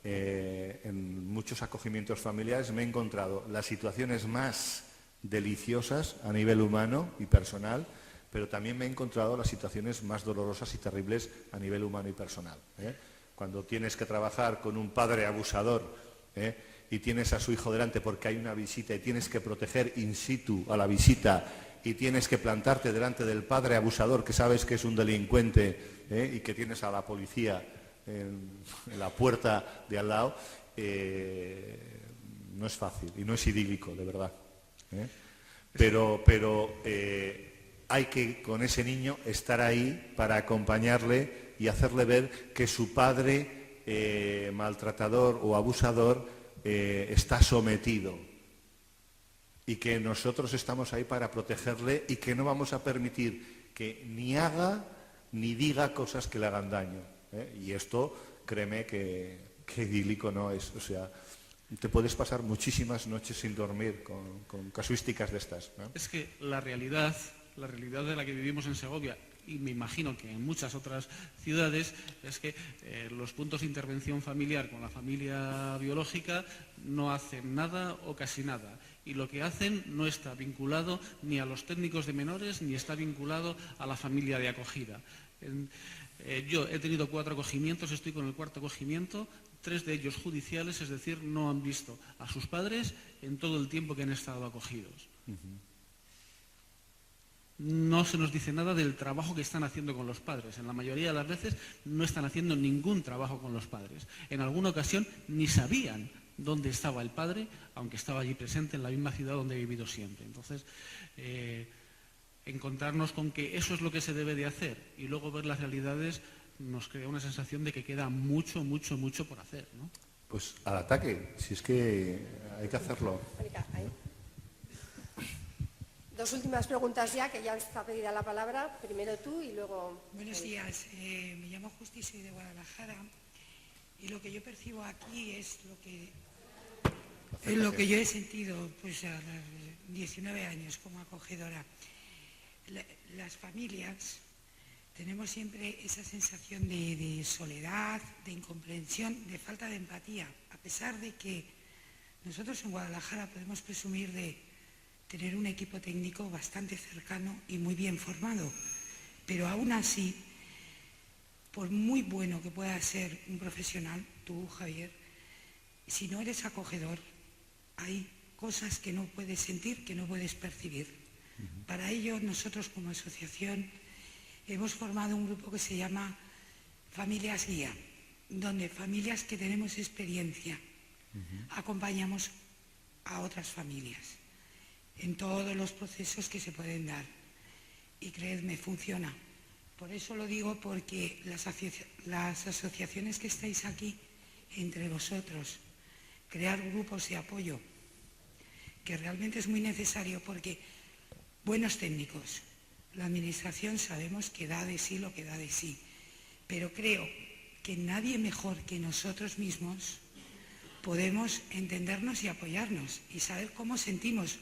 en muchos acogimientos familiares me he encontrado las situaciones más deliciosas a nivel humano y personal, pero también me he encontrado las situaciones más dolorosas y terribles a nivel humano y personal. Cuando tienes que trabajar con un padre abusador y tienes a su hijo delante porque hay una visita y tienes que proteger in situ a la visita y tienes que plantarte delante del padre abusador que sabes que es un delincuente, y que tienes a la policía en la puerta de al lado, no es fácil y no es idílico, de verdad. Pero hay que, con ese niño, estar ahí para acompañarle y hacerle ver que su padre maltratador o abusador está sometido y que nosotros estamos ahí para protegerle y que no vamos a permitir que ni haga ni diga cosas que le hagan daño. Y esto créeme que idílico no es. O sea, te puedes pasar muchísimas noches sin dormir con casuísticas de estas, ¿no? Es que la realidad de la que vivimos en Segovia, y me imagino que en muchas otras ciudades, es que los puntos de intervención familiar con la familia biológica no hacen nada o casi nada. Y lo que hacen no está vinculado ni a los técnicos de menores ni está vinculado a la familia de acogida. Yo he tenido 4 acogimientos, estoy con el 4.º acogimiento, 3 de ellos judiciales, es decir, no han visto a sus padres en todo el tiempo que han estado acogidos. No se nos dice nada del trabajo que están haciendo con los padres. En la mayoría de las veces no están haciendo ningún trabajo con los padres. En alguna ocasión ni sabían dónde estaba el padre, aunque estaba allí presente en la misma ciudad donde he vivido siempre. Entonces, encontrarnos con que eso es lo que se debe de hacer y luego ver las realidades nos crea una sensación de que queda mucho, mucho, mucho por hacer, ¿no? Pues al ataque, si es que hay que hacerlo. Mónica, ahí. 2 últimas preguntas ya, que ya está pedida la palabra. Primero tú y luego... Buenos días, me llamo Justi, soy de Guadalajara y lo que yo percibo aquí es lo que yo he sentido pues a los 19 años como acogedora. Las familias tenemos siempre esa sensación de soledad, de incomprensión, de falta de empatía, a pesar de que nosotros en Guadalajara podemos presumir de tener un equipo técnico bastante cercano y muy bien formado, pero aún así, por muy bueno que pueda ser un profesional, tú, Javier, si no eres acogedor, hay cosas que no puedes sentir, que no puedes percibir. Para ello, nosotros como asociación hemos formado un grupo que se llama Familias Guía, donde familias que tenemos experiencia acompañamos a otras familias en todos los procesos que se pueden dar. Y creedme, funciona. Por eso lo digo, porque las asociaciones que estáis aquí, entre vosotros, crear grupos de apoyo, que realmente es muy necesario, porque buenos técnicos, la administración sabemos que da de sí lo que da de sí, pero creo que nadie mejor que nosotros mismos podemos entendernos y apoyarnos y saber cómo sentimos,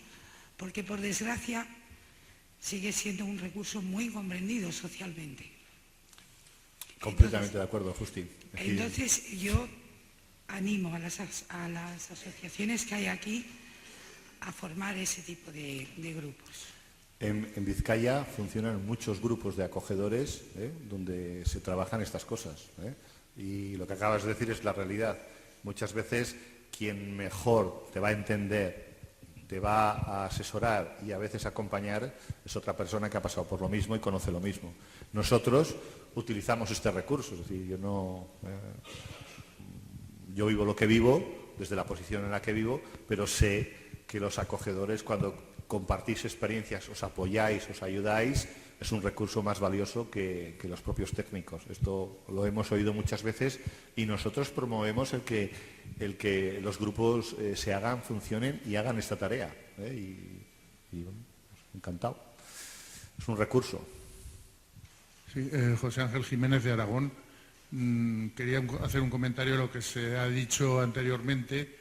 porque por desgracia sigue siendo un recurso muy incomprendido socialmente. Completamente de acuerdo, Justi. Entonces yo animo a las asociaciones que hay aquí a formar ese tipo de grupos. En Vizcaya funcionan muchos grupos de acogedores donde se trabajan estas cosas. Y lo que acabas de decir es la realidad. Muchas veces quien mejor te va a entender, te va a asesorar y a veces acompañar es otra persona que ha pasado por lo mismo y conoce lo mismo. Nosotros utilizamos este recurso, es decir, yo vivo lo que vivo, desde la posición en la que vivo, pero sé que los acogedores, cuando compartís experiencias, os apoyáis, os ayudáis, es un recurso más valioso que los propios técnicos. Esto lo hemos oído muchas veces y nosotros promovemos el que los grupos se hagan, funcionen y hagan esta tarea. Bueno, encantado. Es un recurso. Sí, José Ángel Jiménez de Aragón. Quería hacer un comentario a lo que se ha dicho anteriormente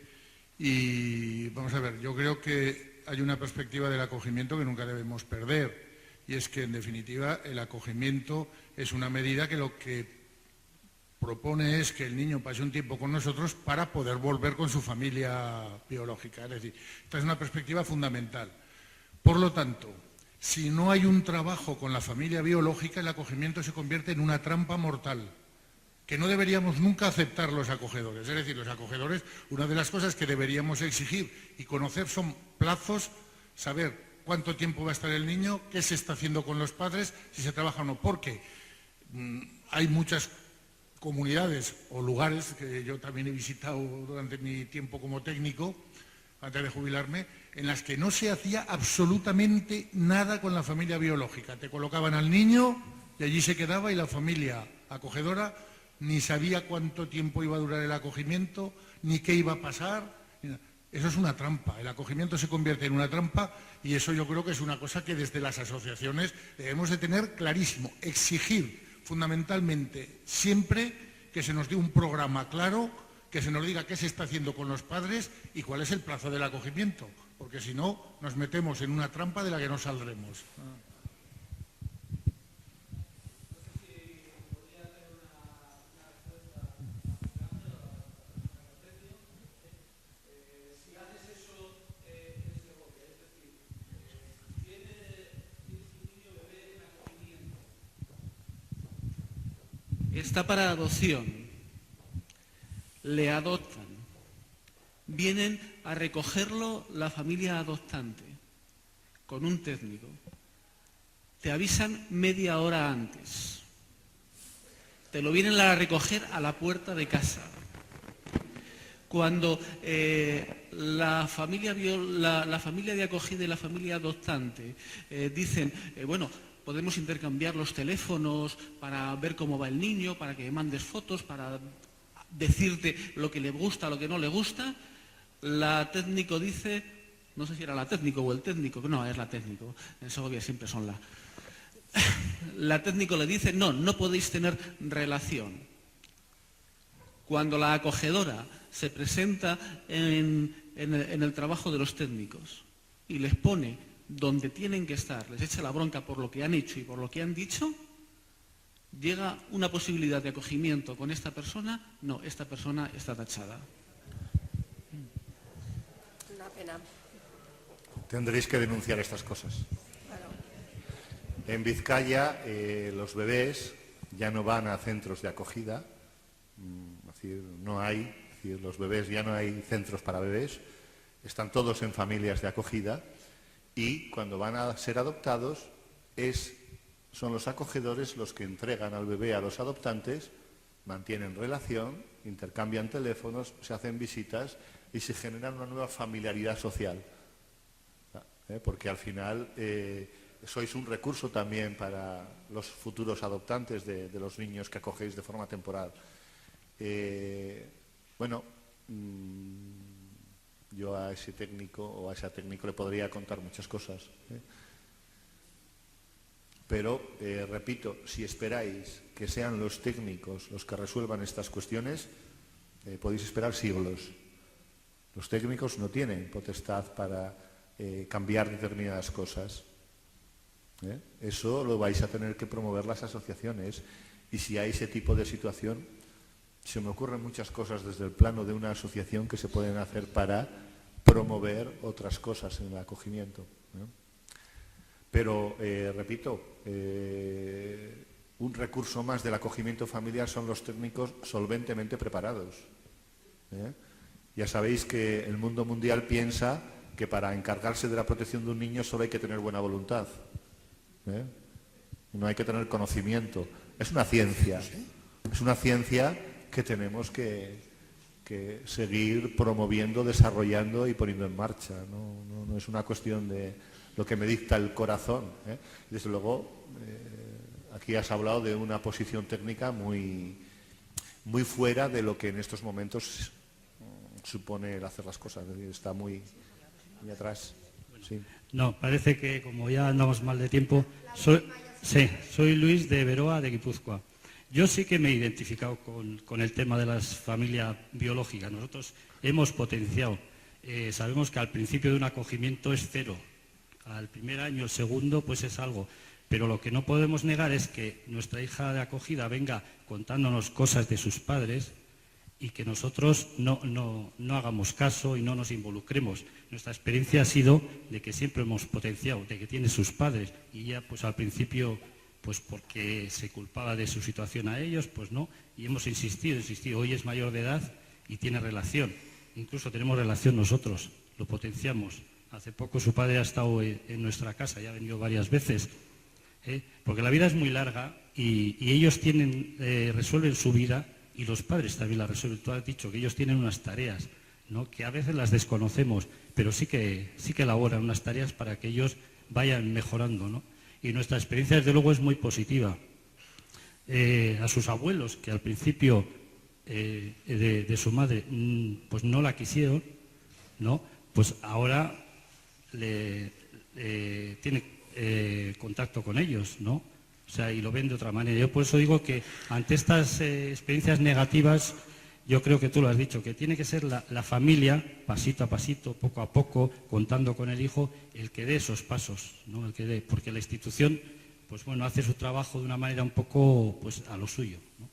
y vamos a ver, yo creo que hay una perspectiva del acogimiento que nunca debemos perder. Y es que, en definitiva, el acogimiento es una medida que lo que propone es que el niño pase un tiempo con nosotros para poder volver con su familia biológica. Es decir, esta es una perspectiva fundamental. Por lo tanto, si no hay un trabajo con la familia biológica, el acogimiento se convierte en una trampa mortal, que no deberíamos nunca aceptar los acogedores. Es decir, los acogedores, una de las cosas que deberíamos exigir y conocer son plazos, saber cuánto tiempo va a estar el niño, qué se está haciendo con los padres, si se trabaja o no, porque hay muchas comunidades o lugares que yo también he visitado durante mi tiempo como técnico, antes de jubilarme, en las que no se hacía absolutamente nada con la familia biológica. Te colocaban al niño y allí se quedaba y la familia acogedora ni sabía cuánto tiempo iba a durar el acogimiento, ni qué iba a pasar. Eso es una trampa, el acogimiento se convierte en una trampa y eso yo creo que es una cosa que desde las asociaciones debemos de tener clarísimo, exigir fundamentalmente siempre que se nos dé un programa claro, que se nos diga qué se está haciendo con los padres y cuál es el plazo del acogimiento, porque si no nos metemos en una trampa de la que no saldremos. Está para adopción, le adoptan, vienen a recogerlo la familia adoptante con un técnico, te avisan media hora antes, te lo vienen a recoger a la puerta de casa. Cuando la familia de acogida y la familia adoptante dicen, bueno, podemos intercambiar los teléfonos para ver cómo va el niño, para que me mandes fotos, para decirte lo que le gusta, lo que no le gusta, la técnico dice, no sé si era la técnico o el técnico, no, es la técnico, en Segovia siempre son la técnico le dice, no podéis tener relación. Cuando la acogedora se presenta en el trabajo de los técnicos y les pone donde tienen que estar, les echa la bronca por lo que han hecho y por lo que han dicho, llega una posibilidad de acogimiento con esta persona, no, esta persona está tachada. Una pena. Tendréis que denunciar estas cosas. Claro. En Vizcaya los bebés ya no van a centros de acogida, es decir, los bebés ya no hay centros para bebés, están todos en familias de acogida. Y cuando van a ser adoptados, son los acogedores los que entregan al bebé a los adoptantes, mantienen relación, intercambian teléfonos, se hacen visitas y se genera una nueva familiaridad social. Porque al final sois un recurso también para los futuros adoptantes de los niños que acogéis de forma temporal. Yo a ese técnico o a esa técnico le podría contar muchas cosas. Pero, repito, si esperáis que sean los técnicos los que resuelvan estas cuestiones, podéis esperar siglos. Los técnicos no tienen potestad para cambiar determinadas cosas. Eso lo vais a tener que promover las asociaciones. Y si hay ese tipo de situación, se me ocurren muchas cosas desde el plano de una asociación que se pueden hacer para promover otras cosas en el acogimiento. Pero, repito, un recurso más del acogimiento familiar son los técnicos solventemente preparados. Ya sabéis que el mundo mundial piensa que para encargarse de la protección de un niño solo hay que tener buena voluntad. No hay que tener conocimiento. Es una ciencia. Es una ciencia que tenemos que seguir promoviendo, desarrollando y poniendo en marcha. No es una cuestión de lo que me dicta el corazón. Desde luego, aquí has hablado de una posición técnica muy fuera de lo que en estos momentos supone el hacer las cosas. Es decir, está muy atrás. Sí. No, parece que como ya andamos mal de tiempo, soy Luis de Beroa, de Guipúzcoa. Yo sí que me he identificado con el tema de las familias biológicas. Nosotros hemos potenciado. Sabemos que al principio de un acogimiento es cero. Al primer año, el segundo, pues es algo. Pero lo que no podemos negar es que nuestra hija de acogida venga contándonos cosas de sus padres y que nosotros no hagamos caso y no nos involucremos. Nuestra experiencia ha sido de que siempre hemos potenciado, de que tiene sus padres. Y ya pues al principio, pues porque se culpaba de su situación a ellos, pues no. Y hemos insistido. Hoy es mayor de edad y tiene relación. Incluso tenemos relación nosotros, lo potenciamos. Hace poco su padre ha estado en nuestra casa, ya ha venido varias veces. Porque la vida es muy larga y ellos resuelven su vida y los padres también la resuelven. Tú has dicho que ellos tienen unas tareas, ¿no? Que a veces las desconocemos, pero sí que elaboran unas tareas para que ellos vayan mejorando, ¿no? Y nuestra experiencia, desde luego, es muy positiva. A sus abuelos, que al principio de su madre pues no la quisieron, ¿no? Pues ahora tiene contacto con ellos, ¿no? O sea, y lo ven de otra manera. Yo por eso digo que ante estas experiencias negativas, yo creo que tú lo has dicho, que tiene que ser la familia, pasito a pasito, poco a poco, contando con el hijo, el que dé esos pasos, ¿no? El que dé, porque la institución, pues bueno, hace su trabajo de una manera un poco, pues, a lo suyo, ¿no?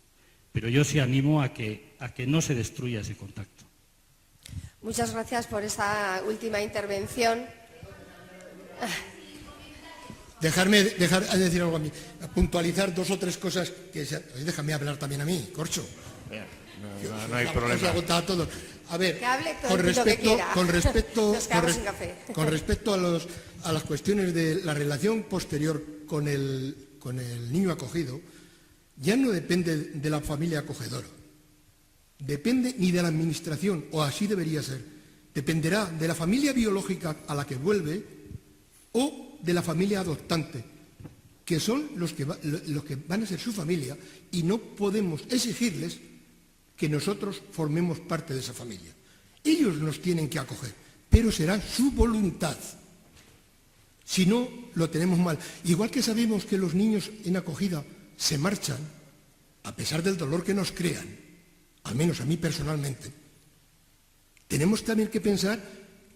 Pero yo sí animo a que no se destruya ese contacto. Muchas gracias por esta última intervención. Dejar decir algo a mí, puntualizar 2 o 3 cosas que déjame hablar también a mí, Corcho. No hay problema. A todos. A ver, Que hable todo el mundo que quiera. Nos quedamos sin café. Con respecto a las cuestiones de la relación posterior con el niño acogido, ya no depende de la familia acogedora, depende ni de la administración, o así debería ser, dependerá de la familia biológica a la que vuelve o de la familia adoptante, que son los que van a ser su familia, y no podemos exigirles que nosotros formemos parte de esa familia. Ellos nos tienen que acoger, pero será su voluntad. Si no, lo tenemos mal. Igual que sabemos que los niños en acogida se marchan, a pesar del dolor que nos crean, al menos a mí personalmente, tenemos también que pensar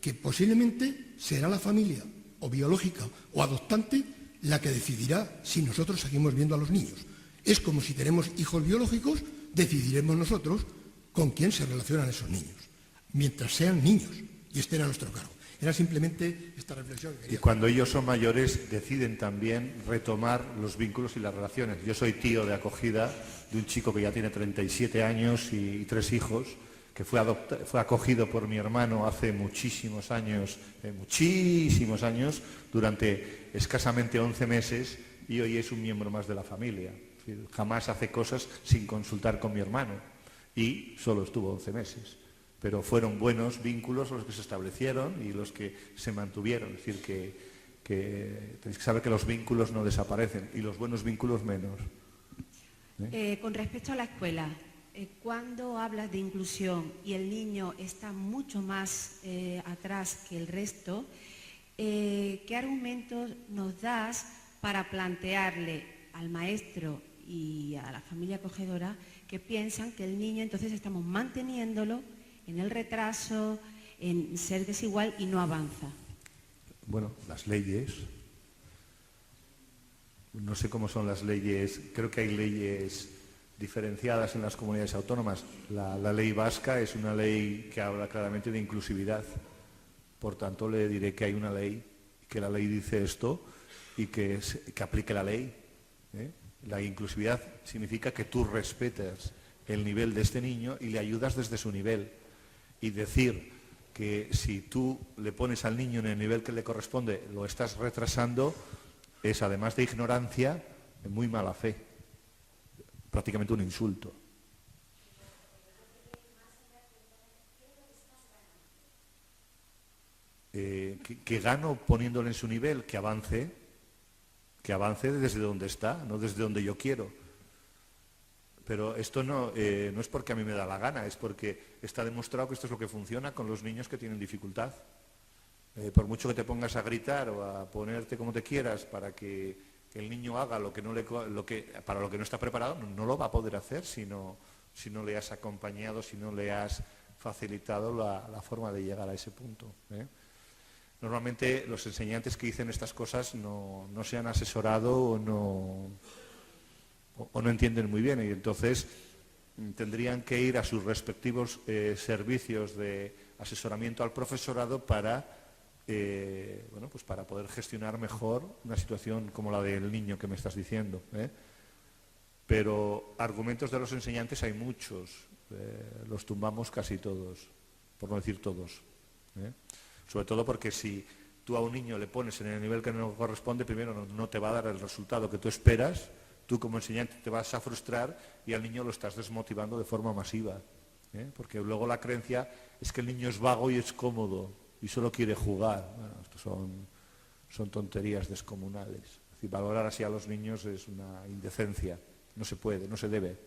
que posiblemente será la familia, o biológica, o adoptante, la que decidirá si nosotros seguimos viendo a los niños. Es como si tenemos hijos biológicos, decidiremos nosotros con quién se relacionan esos niños, mientras sean niños y estén a nuestro cargo. Era simplemente esta reflexión. Y cuando ellos son mayores, deciden también retomar los vínculos y las relaciones. Yo soy tío de acogida de un chico que ya tiene 37 años y 3 hijos, que fue acogido por mi hermano hace muchísimos años, durante escasamente 11 meses, y hoy es un miembro más de la familia. Es decir, jamás hace cosas sin consultar con mi hermano, y solo estuvo 11 meses. Pero fueron buenos vínculos los que se establecieron y los que se mantuvieron. Es decir, que tenéis que saber que los vínculos no desaparecen, y los buenos vínculos menos. Con respecto a la escuela, cuando hablas de inclusión y el niño está mucho más atrás que el resto, ¿qué argumentos nos das para plantearle al maestro y a la familia acogedora que piensan que el niño entonces estamos manteniéndolo en el retraso, en ser desigual y no avanza? Bueno, las leyes, no sé cómo son las leyes, creo que hay leyes diferenciadas en las comunidades autónomas. La ley vasca es una ley que habla claramente de inclusividad, por tanto le diré que hay una ley, que la ley dice esto y que aplique la ley. La inclusividad significa que tú respetas el nivel de este niño y le ayudas desde su nivel. Y decir que si tú le pones al niño en el nivel que le corresponde, lo estás retrasando, es, además de ignorancia, muy mala fe, prácticamente un insulto. ¿Qué gano poniéndole en su nivel? Que avance desde donde está, no desde donde yo quiero. Pero esto no es porque a mí me da la gana, es porque está demostrado que esto es lo que funciona con los niños que tienen dificultad. Por mucho que te pongas a gritar o a ponerte como te quieras para que el niño haga para lo que no está preparado, no lo va a poder hacer si no le has acompañado, si no le has facilitado la forma de llegar a ese punto. Normalmente los enseñantes que dicen estas cosas no se han asesorado o no entienden muy bien, y entonces tendrían que ir a sus respectivos servicios de asesoramiento al profesorado para poder gestionar mejor una situación como la del niño que me estás diciendo. Pero argumentos de los enseñantes hay muchos, los tumbamos casi todos, por no decir todos. Sobre todo porque si tú a un niño le pones en el nivel que no corresponde, primero no te va a dar el resultado que tú esperas, tú como enseñante te vas a frustrar y al niño lo estás desmotivando de forma masiva. Porque luego la creencia es que el niño es vago y es cómodo y solo quiere jugar. Bueno, esto son tonterías descomunales. Es decir, valorar así a los niños es una indecencia. No se puede, no se debe.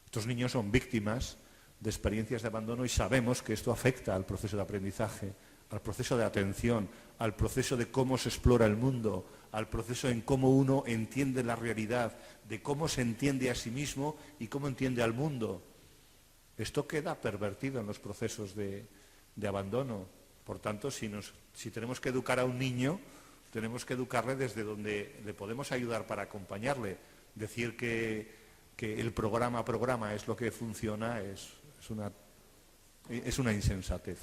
Estos niños son víctimas de experiencias de abandono y sabemos que esto afecta al proceso de aprendizaje, al proceso de atención, al proceso de cómo se explora el mundo, al proceso en cómo uno entiende la realidad, de cómo se entiende a sí mismo y cómo entiende al mundo. Esto queda pervertido en los procesos de abandono. Por tanto, si tenemos que educar a un niño, tenemos que educarle desde donde le podemos ayudar para acompañarle. Decir que el programa es lo que funciona es una insensatez.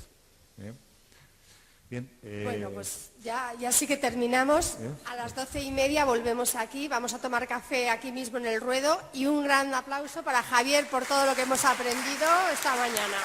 Bien, bueno, pues ya sí que terminamos. A las 12:30 volvemos aquí, vamos a tomar café aquí mismo en el Ruedo y un gran aplauso para Javier por todo lo que hemos aprendido esta mañana.